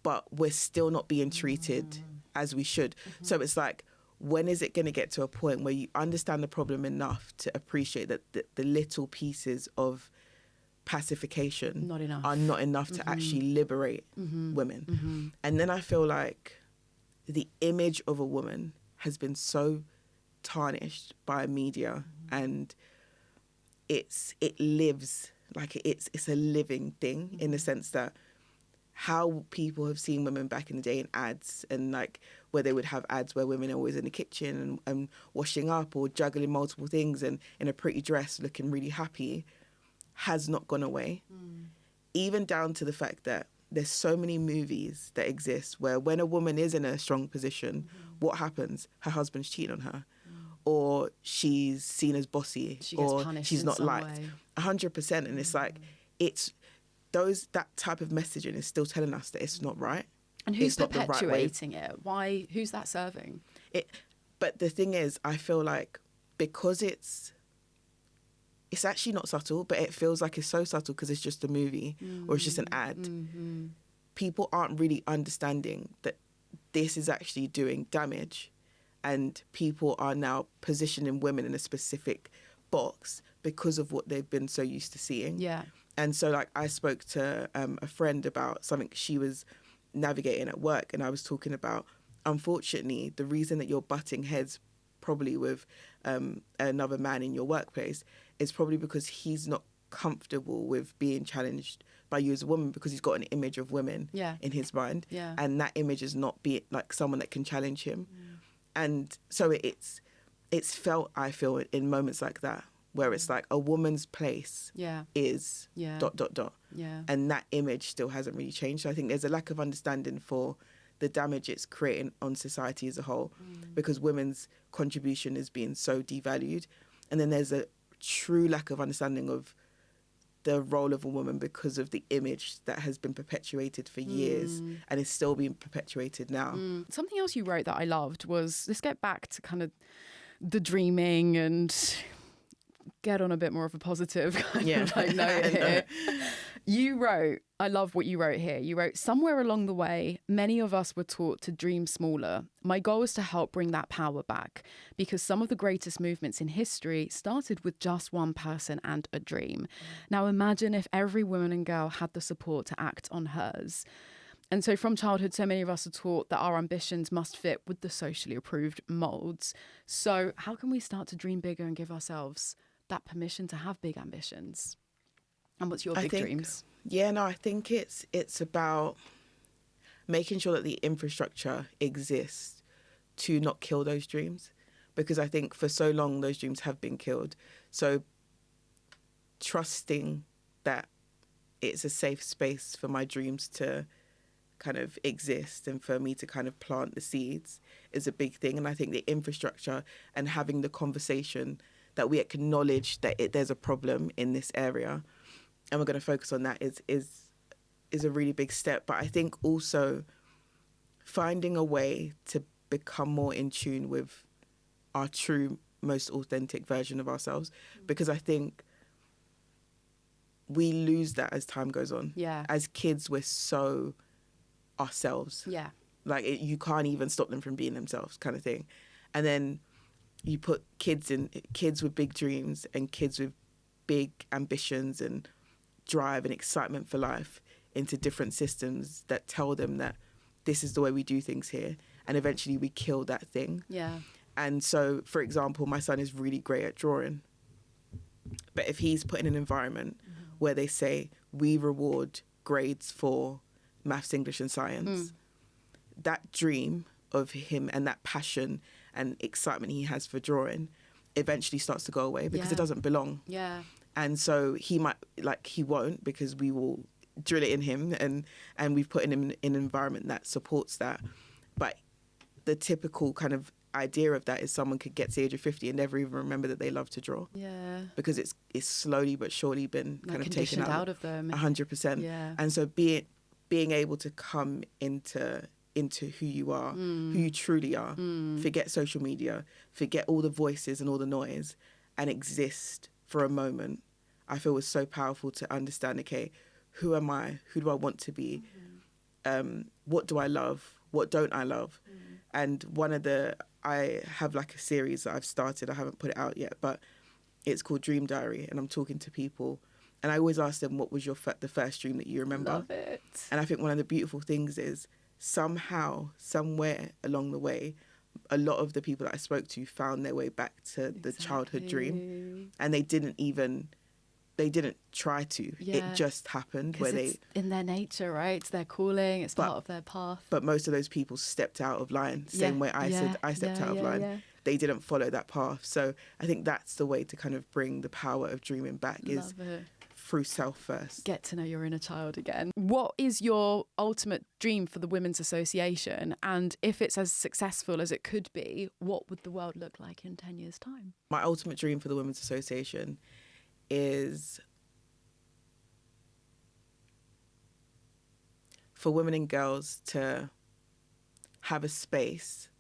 But we're still not being treated as we should. So it's like, when is it going to get to a point where you understand the problem enough to appreciate that the little pieces of pacification are not enough to actually liberate women? And then I feel like the image of a woman has been so tarnished by media, and it lives like it's a living thing in the sense that how people have seen women back in the day in ads, and like where they would have ads where women are always in the kitchen and washing up or juggling multiple things and in a pretty dress looking really happy, has not gone away. Even down to the fact that there's so many movies that exist where when a woman is in a strong position, what happens? Her husband's cheating on her, or she's seen as bossy, She gets or punished she's in not some liked. way. 100%. And it's like, it's that type of messaging is still telling us that it's not right. And who's It's not the right way. perpetuating it? Why? Who's that serving? But the thing is, I feel like because it's actually not subtle, but it feels like it's so subtle because it's just a movie or it's just an ad. People aren't really understanding that this is actually doing damage, and people are now positioning women in a specific box because of what they've been so used to seeing. Yeah. And so, like, I spoke to a friend about something she was navigating at work, and I was talking about, unfortunately, the reason that you're butting heads probably with another man in your workplace is probably because he's not comfortable with being challenged by you as a woman, because he's got an image of women in his mind, and that image is not being like someone that can challenge him. And so it's felt, I feel, in moments like that, where it's like a woman's place is ... And that image still hasn't really changed. So I think there's a lack of understanding for the damage it's creating on society as a whole, because women's contribution is being so devalued. And then there's a true lack of understanding of the role of a woman because of the image that has been perpetuated for years and is still being perpetuated now. Something else you wrote that I loved was, let's get back to kind of the dreaming and get on a bit more of a positive kind of like note here. You wrote, I love what you wrote here. You wrote, somewhere along the way, many of us were taught to dream smaller. My goal is to help bring that power back, because some of the greatest movements in history started with just one person and a dream. Now imagine if every woman and girl had the support to act on hers. And so from childhood, so many of us are taught that our ambitions must fit with the socially approved molds. So how can we start to dream bigger and give ourselves that permission to have big ambitions? And what's your big dreams? I think it's about making sure that the infrastructure exists to not kill those dreams, because I think for so long those dreams have been killed. So trusting that it's a safe space for my dreams to kind of exist and for me to kind of plant the seeds is a big thing. And I think the infrastructure and having the conversation that we acknowledge that there's a problem in this area, and we're going to focus on that, is a really big step. But I think also finding a way to become more in tune with our true, most authentic version of ourselves, because I think we lose that as time goes on. Yeah. As kids, we're so ourselves. Yeah. Like you can't even stop them from being themselves, kind of thing. And then you put kids with big dreams and kids with big ambitions and drive and excitement for life into different systems that tell them that this is the way we do things here, and eventually we kill that thing. Yeah. And so, for example, my son is really great at drawing, but if he's put in an environment where they say we reward grades for maths, English and science, that dream of him and that passion and excitement he has for drawing eventually starts to go away because it doesn't belong. Yeah. And so he won't, because we will drill it in him, and we've put him in an environment that supports that. But the typical kind of idea of that is someone could get to the age of 50 and never even remember that they love to draw. Yeah. Because it's slowly but surely been kind of taken out of them. 100%. Yeah. And so being able to come into who you are, who you truly are, forget social media, forget all the voices and all the noise, and exist for a moment, I feel was so powerful to understand, okay, who am I? Who do I want to be? What do I love? What don't I love? And I have like a series that I've started, I haven't put it out yet, but it's called Dream Diary, and I'm talking to people, and I always ask them, what was the first dream that you remember? Love it. And I think one of the beautiful things is somehow, somewhere along the way, a lot of the people that I spoke to found their way back to the childhood dream, and they they didn't try to. It just happened where it's in their nature, right? It's their calling. It's part of their path. But most of those people stepped out of line, same way I said I stepped out of line. Yeah. They didn't follow that path. So I think that's the way to kind of bring the power of dreaming back is through self first. Get to know your inner child again. What is your ultimate dream for the Women's Association? And if it's as successful as it could be, what would the world look like in 10 years' time? My ultimate dream for the Women's Association is for women and girls to have a space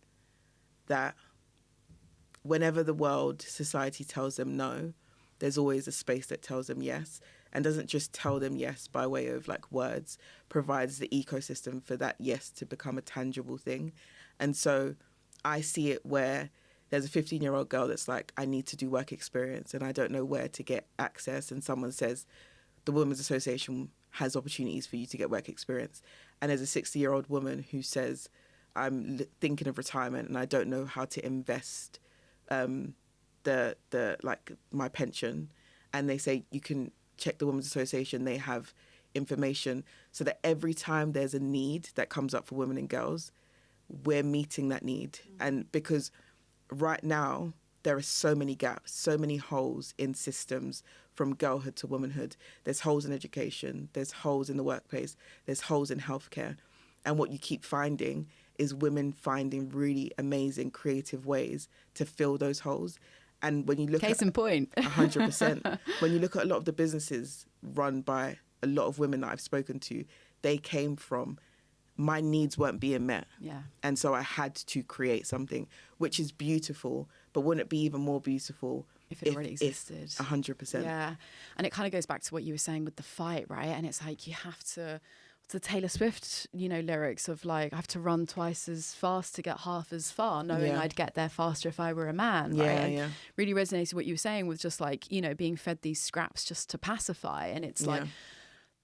that whenever the world, society tells them no, there's always a space that tells them yes, and doesn't just tell them yes by way of like words, provides the ecosystem for that yes to become a tangible thing. And so I see it where there's a 15-year-old girl that's like, I need to do work experience and I don't know where to get access. And someone says, the Women's Association has opportunities for you to get work experience. And there's a 60-year-old woman who says, I'm thinking of retirement and I don't know how to invest my pension. And they say, you can check the Women's Association. They have information so that every time there's a need that comes up for women and girls, we're meeting that need. And because right now there are so many gaps, so many holes in systems from girlhood to womanhood. There's holes in education, there's holes in the workplace, there's holes in healthcare. And what you keep finding is women finding really amazing creative ways to fill those holes. And when you look Case in point. 100%, when you look at a lot of the businesses run by a lot of women that I've spoken to, they came from, my needs weren't being met. Yeah. And so I had to create something, which is beautiful, but wouldn't it be even more beautiful if it already existed? 100%. Yeah. And it kind of goes back to what you were saying with the fight, right? And it's like you have to, the Taylor Swift, lyrics of like, I have to run twice as fast to get half as far, knowing I'd get there faster if I were a man. Yeah, right? yeah. Really resonated what you were saying with just like, being fed these scraps just to pacify. And it's like,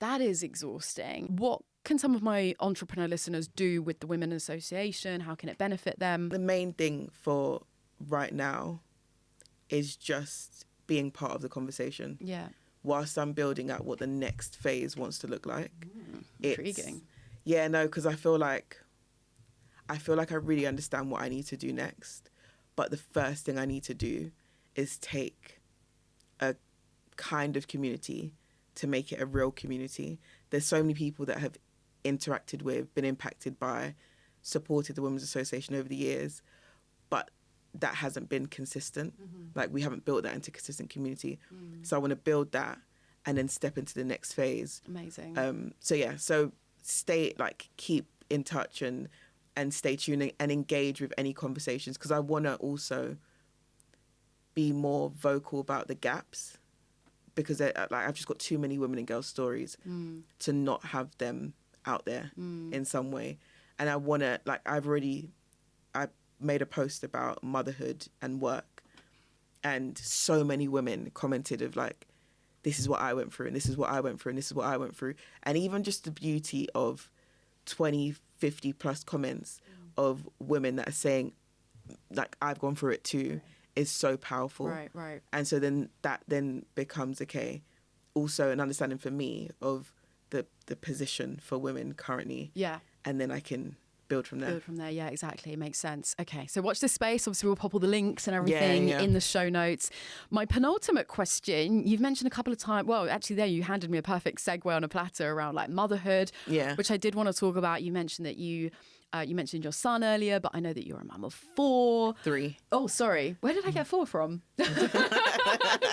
that is exhausting. What can some of my entrepreneur listeners do with the Women Association? How can it benefit them? The main thing for right now is just being part of the conversation. Yeah. Whilst I'm building out what the next phase wants to look like. Intriguing. Yeah, no, because I feel like I really understand what I need to do next. But the first thing I need to do is take a kind of community to make it a real community. There's so many people that have interacted with, been impacted by, supported the Women's Association over the years, but that hasn't been consistent. Like we haven't built that into consistent community. So I want to build that and then step into the next phase. Amazing. So keep in touch and stay tuned and engage with any conversations, because I want to also be more vocal about the gaps, because I've just got too many women and girls stories to not have them out there in some way. And I want to, I made a post about motherhood and work, and so many women commented of like, this is what I went through, and this is what I went through, and this is what I went through. And even just the beauty of 20, 50 plus comments of women that are saying, like, I've gone through it too, is so powerful. Right. And so then that then becomes, okay, also an understanding for me of the position for women currently. Yeah. And then I can build from there. Yeah, exactly. It makes sense. Okay, so watch this space. Obviously, we'll pop all the links and everything in the show notes. My penultimate question, you've mentioned a couple of times, well, actually there you handed me a perfect segue on a platter around like motherhood, which I did want to talk about. You mentioned that you mentioned your son earlier, but I know that you're a mum of 3. Oh, sorry. Where did I get 4 from?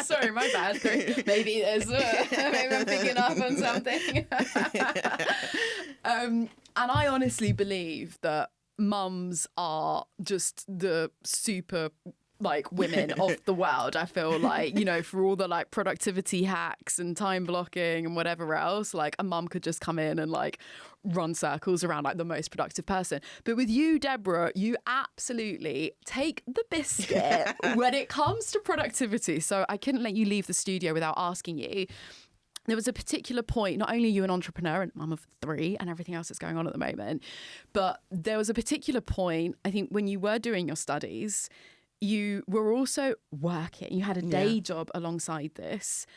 Sorry, my bad. 3. Maybe there's maybe I'm picking up on something. And I honestly believe that mums are just the super like women of the world. I feel like, for all the like productivity hacks and time blocking and whatever else, like a mum could just come in and like run circles around like the most productive person. But with you, Deborah, you absolutely take the biscuit when it comes to productivity. So I couldn't let you leave the studio without asking you. There was a particular point, not only are you an entrepreneur and mum of 3 and everything else that's going on at the moment, but there was a particular point, I think, when you were doing your studies, you were also working. You had a day job alongside this.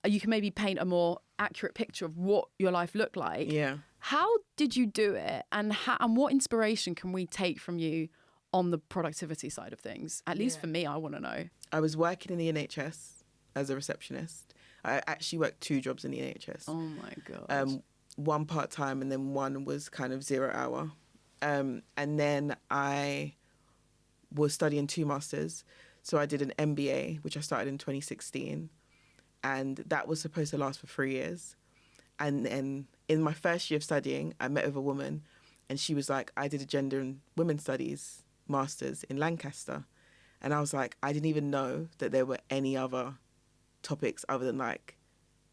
you can maybe paint a more accurate picture of what your life looked like. Yeah. How did you do it, and what inspiration can we take from you on the productivity side of things? At least for me, I want to know. I was working in the NHS as a receptionist. I actually worked 2 jobs in the NHS. Oh my God. One part-time and then one was kind of 0 hour. And then I was studying 2 masters. So I did an MBA, which I started in 2016. And that was supposed to last for 3 years. And then in my first year of studying, I met with a woman and she was like, I did a gender and women's studies masters in Lancaster. And I was like, I didn't even know that there were any other topics other than like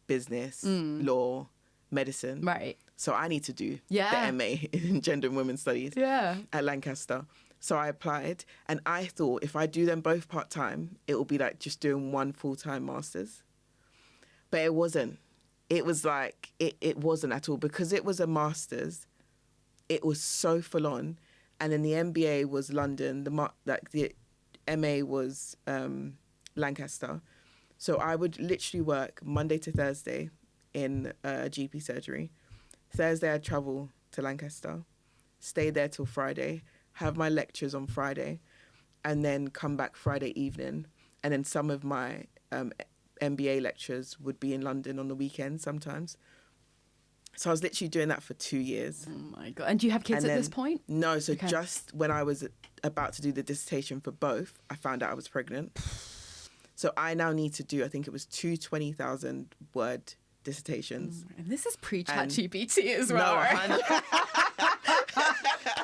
business, law, medicine. Right. So I need to do Yeah. the MA in gender and women's studies at Lancaster. So I applied and I thought if I do them both part-time, it will be like just doing one full-time master's. But it wasn't. It was like, it wasn't at all because it was a master's. It was so full on. And then the MBA was London, the MA was Lancaster. So I would literally work Monday to Thursday in a GP surgery. Thursday I'd travel to Lancaster, stay there till Friday, have my lectures on Friday, and then come back Friday evening. And then some of my MBA lectures would be in London on the weekend sometimes. So I was literally doing that for 2 years. Oh my God. And do you have kids at this point? No, so just when I was about to do the dissertation for both, I found out I was pregnant. So I now need to do, I think it was 2 20,000 word dissertations. And this is pre-ChatGPT as well, right? No,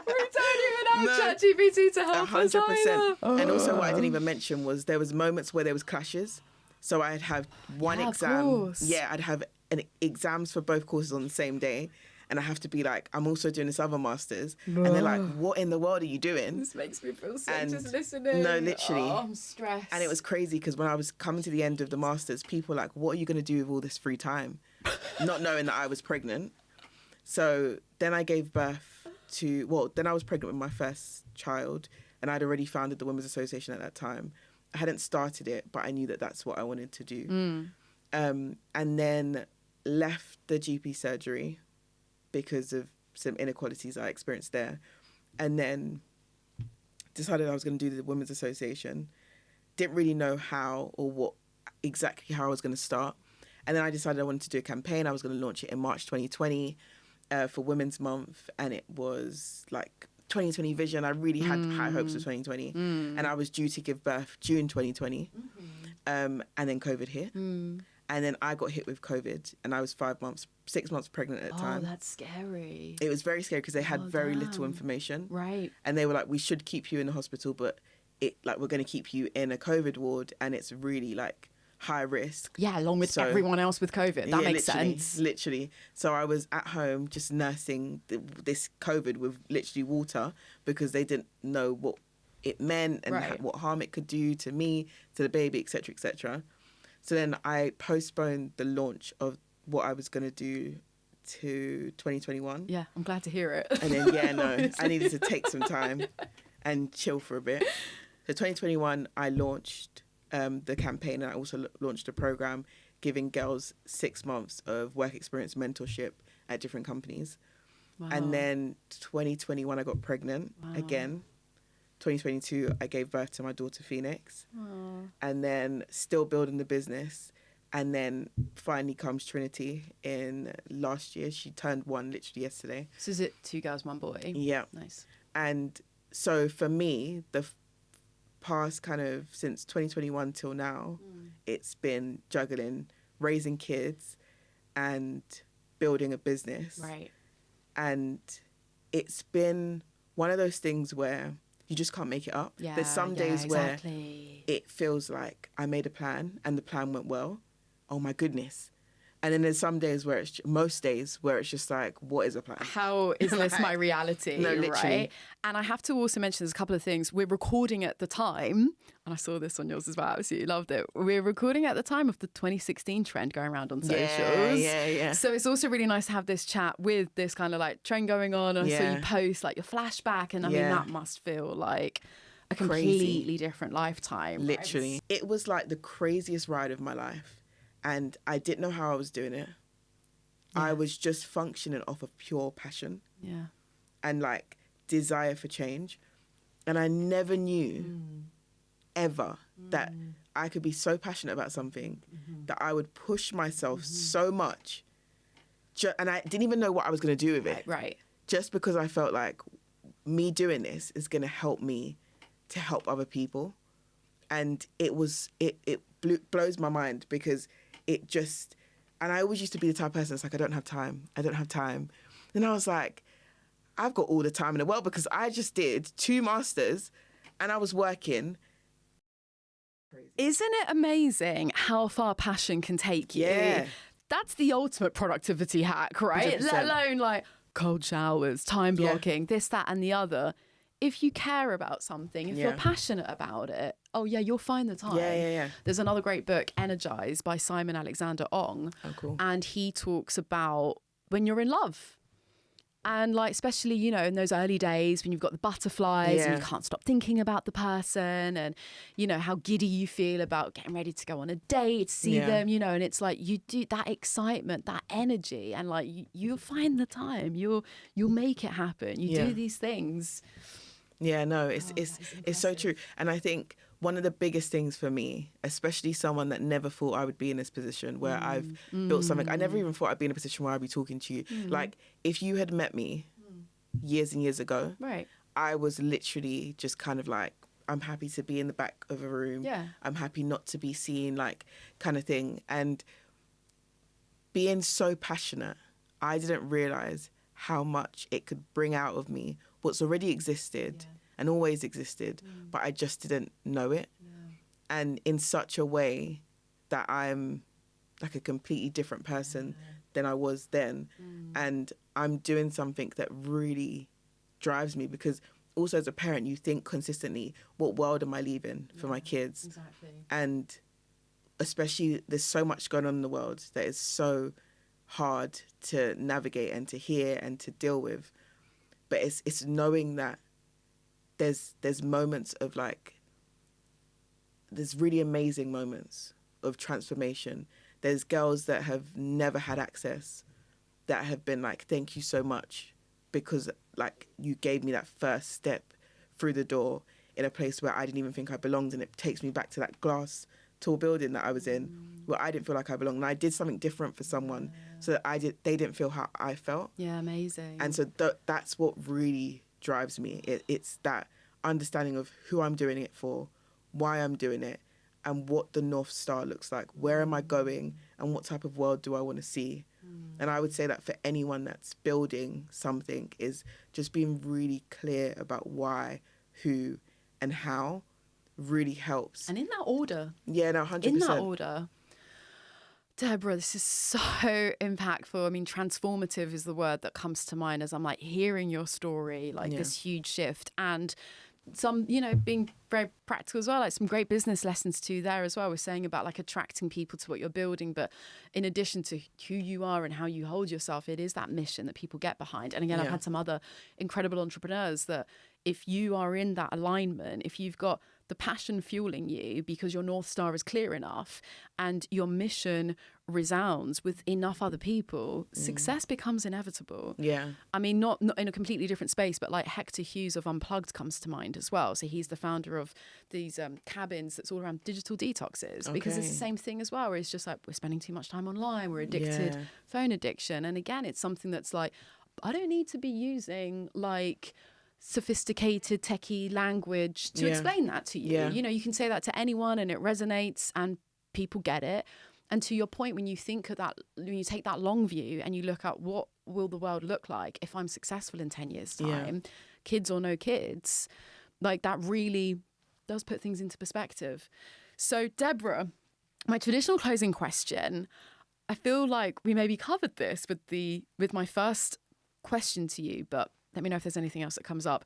We don't even have ChatGPT to help us 100%. either. And also what I didn't even mention was there was moments where there was clashes. So I'd have one exam. Course. Yeah, I'd have exams for both courses on the same day. And I have to be like, I'm also doing this other master's. And they're like, what in the world are you doing? This makes me feel sick just listening. No, literally. Oh, I'm stressed. And it was crazy because when I was coming to the end of the master's, people were like, what are you going to do with all this free time? Not knowing that I was pregnant. So then I gave birth then I was pregnant with my first child and I'd already founded the Women's Association at that time. I hadn't started it, but I knew that that's what I wanted to do. And then left the GP surgery because of some inequalities I experienced there. And then decided I was going to do the Women's Association. Didn't really know how or exactly how I was going to start. And then I decided I wanted to do a campaign. I was going to launch it in March 2020 for Women's Month. And it was like 2020 vision. I really had high hopes for 2020. And I was due to give birth June 2020. And then COVID hit. And then I got hit with COVID and I was 6 months pregnant at the time. Oh, that's scary. It was very scary because they had very little information. Right. And they were like, we should keep you in the hospital, but we're going to keep you in a COVID ward and it's really like high risk. Yeah, along with everyone else with COVID. That makes sense. Literally. So I was at home just nursing this COVID with literally water because they didn't know what it meant and what harm it could do to me, to the baby, etc., etc. So then I postponed the launch of what I was going to do to 2021. Yeah, I'm glad to hear it. And then, I needed to take some time and chill for a bit. So 2021, I launched the campaign and I also launched a program giving girls 6 months of work experience mentorship at different companies. Wow. And then 2021, I got pregnant again. 2022, I gave birth to my daughter Phoenix. Aww. And then still building the business. And then finally comes Trinity in last year. She turned 1 literally yesterday. So is it 2 girls, 1 boy? Yeah. Nice. And so for me, the past kind of since 2021 till now, it's been juggling, raising kids and building a business. Right. And it's been one of those things where you just can't make it up. Yeah, there's some days where it feels like I made a plan and the plan went well. Oh my goodness. And then there's some days where most days where it's just like, what is a plan? How is this my reality? No, literally. Right? And I have to also mention there's a couple of things. We're recording at the time, and I saw this on yours as well. I absolutely loved it. We're recording at the time of the 2016 trend going around on socials. Yeah. So it's also really nice to have this chat with this kind of like trend going on. And so you post like your flashback, and I mean, that must feel like a completely different lifetime. Literally. Right? It was like the craziest ride of my life. and I didn't know how I was doing it. Yeah. I was just functioning off of pure passion and like desire for change. And I never knew ever that I could be so passionate about something that I would push myself so much. And I didn't even know what I was going to do with it. Right. Just because I felt like me doing this is going to help me to help other people. And it blows my mind because it just, and I always used to be the type of person that's like, I don't have time. And I was like, I've got all the time in the world because I just did 2 masters and I was working. Isn't it amazing how far passion can take you? Yeah. That's the ultimate productivity hack, right? 100%. Let alone like cold showers, time blocking, this, that, and the other. If you care about something, if you're passionate about it, you'll find the time. Yeah. There's another great book, Energize, by Simon Alexander Ong. Oh, cool. And he talks about when you're in love. And like, especially, you know, in those early days when you've got the butterflies and you can't stop thinking about the person and, you know, how giddy you feel about getting ready to go on a date, see them, you know, and it's like you do that excitement, that energy, and like you'll find the time, you'll make it happen. You do these things. Yeah, no, it's so true. And I think one of the biggest things for me, especially someone that never thought I would be in this position where I've built something, I never even thought I'd be in a position where I'd be talking to you. Like, if you had met me years and years ago, I was literally just kind of like, I'm happy to be in the back of a room. Yeah. I'm happy not to be seen, like, kind of thing. And being so passionate, I didn't realise how much it could bring out of me what's already existed and always existed, but I just didn't know it. And in such a way that I'm like a completely different person than I was then. And I'm doing something that really drives me because also as a parent, you think consistently, what world am I leaving for my kids? Exactly. And especially there's so much going on in the world that is so hard to navigate and to hear and to deal with. But it's knowing that there's moments of like, there's really amazing moments of transformation. There's girls that have never had access that have been like, thank you so much because like you gave me that first step through the door in a place where I didn't even think I belonged, and it takes me back to that glass tall building that I was in where I didn't feel like I belonged, and I did something different for someone so that they didn't feel how I felt. Yeah, amazing. And so that's what really drives me. It's that understanding of who I'm doing it for, why I'm doing it, and what the North Star looks like. Where am I going, and what type of world do I want to see? And I would say that for anyone that's building something is just being really clear about why, who, and how really helps. And in that order. Yeah, no, 100%. In that order. Deborah, this is so impactful. I mean, transformative is the word that comes to mind as I'm like hearing your story, like this huge shift. And some, you know, being very practical as well, like some great business lessons too there as well. We're saying about like attracting people to what you're building, but in addition to who you are and how you hold yourself, it is that mission that people get behind. And again, I've had some other incredible entrepreneurs that if you are in that alignment, if you've got the passion fueling you because your North Star is clear enough and your mission resounds with enough other people, success becomes inevitable. Yeah. I mean, not in a completely different space, but like Hector Hughes of Unplugged comes to mind as well. So he's the founder of these cabins that's all around digital detoxes because it's the same thing as well, where it's just like we're spending too much time online, we're addicted, phone addiction. And again, it's something that's like, I don't need to be using like sophisticated techie language to explain that to you. You know, you can say that to anyone and it resonates and people get it. And to your point, when you think of that, when you take that long view and you look at what will the world look like if I'm successful in 10 years time, kids or no kids, like that really does put things into perspective. So Deborah, my traditional closing question, I feel like we maybe covered this with my first question to you, but let me know if there's anything else that comes up.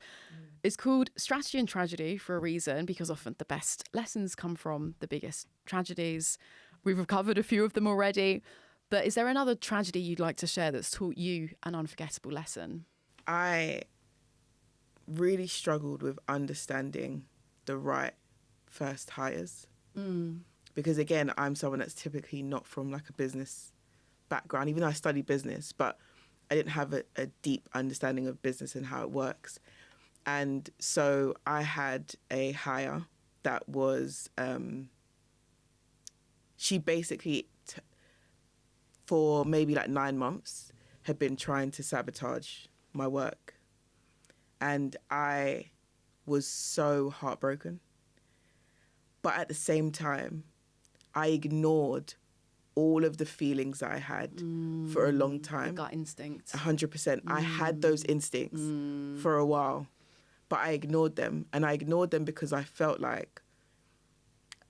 It's called Strategy and Tragedy for a reason, because often the best lessons come from the biggest tragedies. We've covered a few of them already, but is there another tragedy you'd like to share that's taught you an unforgettable lesson? I really struggled with understanding the right first hires. because again, I'm someone that's typically not from like a business background, even though I studied business, but I didn't have a deep understanding of business and how it works. And so I had a hire that was, she basically, for maybe like 9 months, had been trying to sabotage my work. And I was so heartbroken. But at the same time, I ignored all of the feelings that I had for a long time. Gut instinct. 100%. I had those instincts for a while, but I ignored them. And I ignored them because I felt like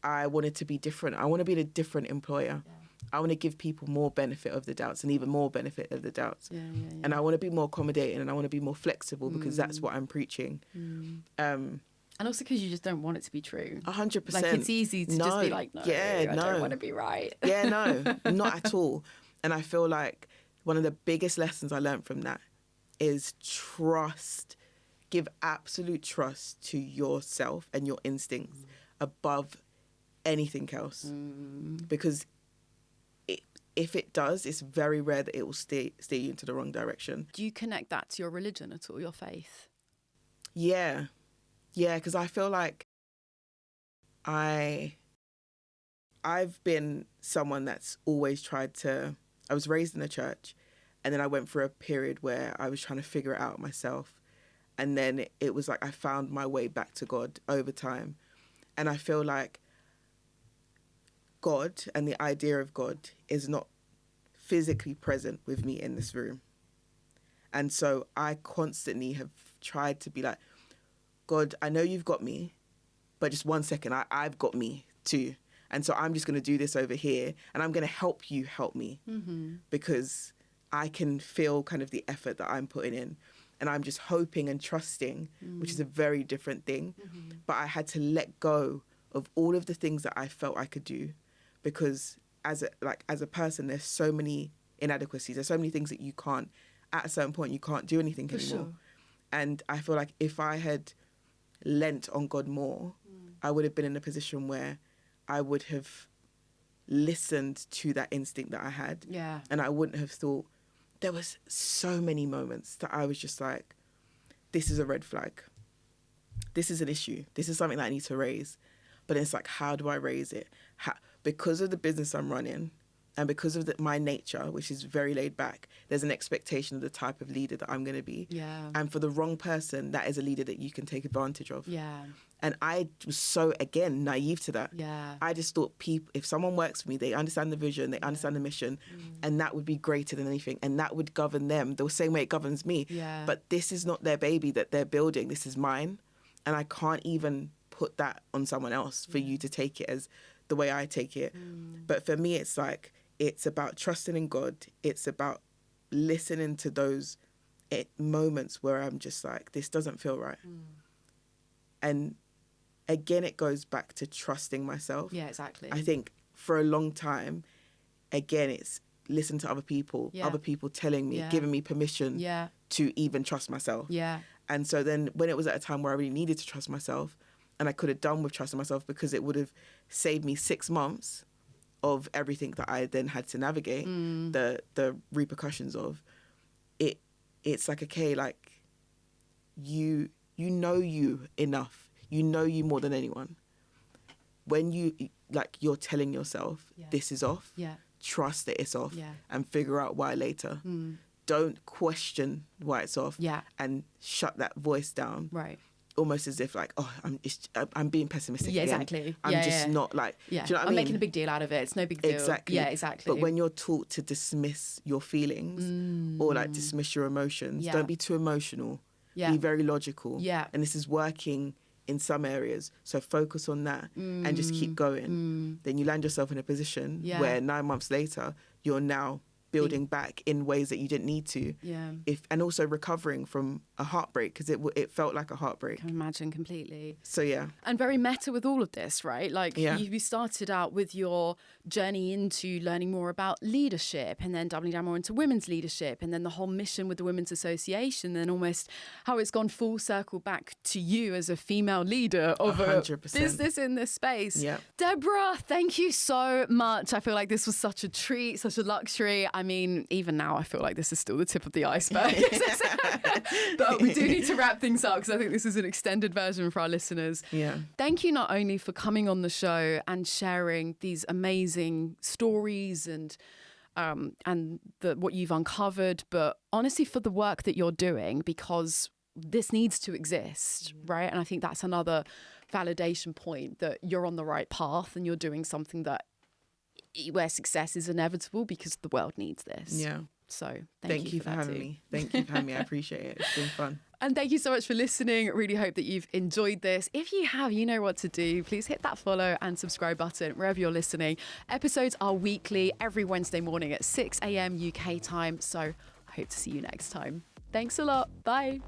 I wanted to be different. I want to be a different employer. Yeah. I want to give people more benefit of the doubts and even more benefit of the doubts. Yeah. And I want to be more accommodating and I want to be more flexible because that's what I'm preaching. And also because you just don't want it to be true. 100%. Like, it's easy to just be like, no, I don't want to be right. Yeah, no, not at all. And I feel like one of the biggest lessons I learned from that is trust. Give absolute trust to yourself and your instincts above anything else. Because if it does, it's very rare that it will steer you into the wrong direction. Do you connect that to your religion at all, your faith? Yeah. Yeah, because I feel like I've been someone that's always tried to... I was raised in a church, and then I went through a period where I was trying to figure it out myself. And then it was like I found my way back to God over time. And I feel like God and the idea of God is not physically present with me in this room. And so I constantly have tried to be like, God, I know you've got me, but just 1 second, I've got me too. And so I'm just going to do this over here and I'm going to help you help me because I can feel kind of the effort that I'm putting in. And I'm just hoping and trusting, which is a very different thing. But I had to let go of all of the things that I felt I could do because as a person, there's so many inadequacies. There's so many things that you can't, at a certain point, you can't do anything anymore. Sure. And I feel like if I had lent on God more, I would have been in a position where I would have listened to that instinct that I had. Yeah. And I wouldn't have thought, there was so many moments that I was just like, this is a red flag. This is an issue. This is something that I need to raise. But it's like, how do I raise it? Because of the business I'm running and because of my nature, which is very laid back, there's an expectation of the type of leader that I'm going to be. Yeah. And for the wrong person, that is a leader that you can take advantage of. Yeah. And I was so, again, naive to that. Yeah. I just thought if someone works for me, they understand the vision, they understand the mission, and that would be greater than anything. And that would govern them the same way it governs me. Yeah. But this is not their baby that they're building. This is mine. And I can't even put that on someone else for you to take it as the way I take it. But for me, it's like, it's about trusting in God. It's about listening to those moments where I'm just like, this doesn't feel right. And again, it goes back to trusting myself. Yeah, exactly. I think for a long time, again, it's listen to other people telling me, giving me permission to even trust myself. Yeah. And so then when it was at a time where I really needed to trust myself, and I could have done with trusting myself because it would have saved me 6 months of everything that I then had to navigate, the repercussions of it. It's like, okay, like you know you enough. You know you more than anyone. When you're telling yourself this is off, trust that it's off and figure out why later. Don't question why it's off and shut that voice down. Right. Almost as if like, oh, I'm being pessimistic again. Exactly. I'm just not like, do you know what I mean? I'm making a big deal out of it. It's no big deal. Exactly. Yeah, exactly. But when you're taught to dismiss your feelings or like dismiss your emotions, don't be too emotional. Be very logical. Yeah. And this is working in some areas. So focus on that and just keep going. Then you land yourself in a position where 9 months later, you're now building back in ways that you didn't need to. Yeah. And also recovering from a heartbreak, because it felt like a heartbreak. I can imagine completely. So yeah. And very meta with all of this, right? Like Yeah. you started out with your journey into learning more about leadership, and then doubling down more into women's leadership, and then the whole mission with the Women's Association, and almost how it's gone full circle back to you as a female leader of 100%. a business in this space. Yeah. Deborah, thank you so much. I feel like this was such a treat, such a luxury. I mean, even now I feel like this is still the tip of the iceberg. But we do need to wrap things up, because I think this is an extended version for our listeners. Yeah. Thank you not only for coming on the show and sharing these amazing stories and what you've uncovered, but honestly for the work that you're doing, because this needs to exist, right? And I think that's another validation point that you're on the right path and you're doing something where success is inevitable, because the world needs this. Yeah. So thank you for having me. Thank you for having me. I appreciate it. It's been fun. And thank you so much for listening. Really hope that you've enjoyed this. If you have, you know what to do. Please hit that follow and subscribe button wherever you're listening. Episodes are weekly, every Wednesday morning at 6 a.m. UK time. So I hope to see you next time. Thanks a lot. Bye.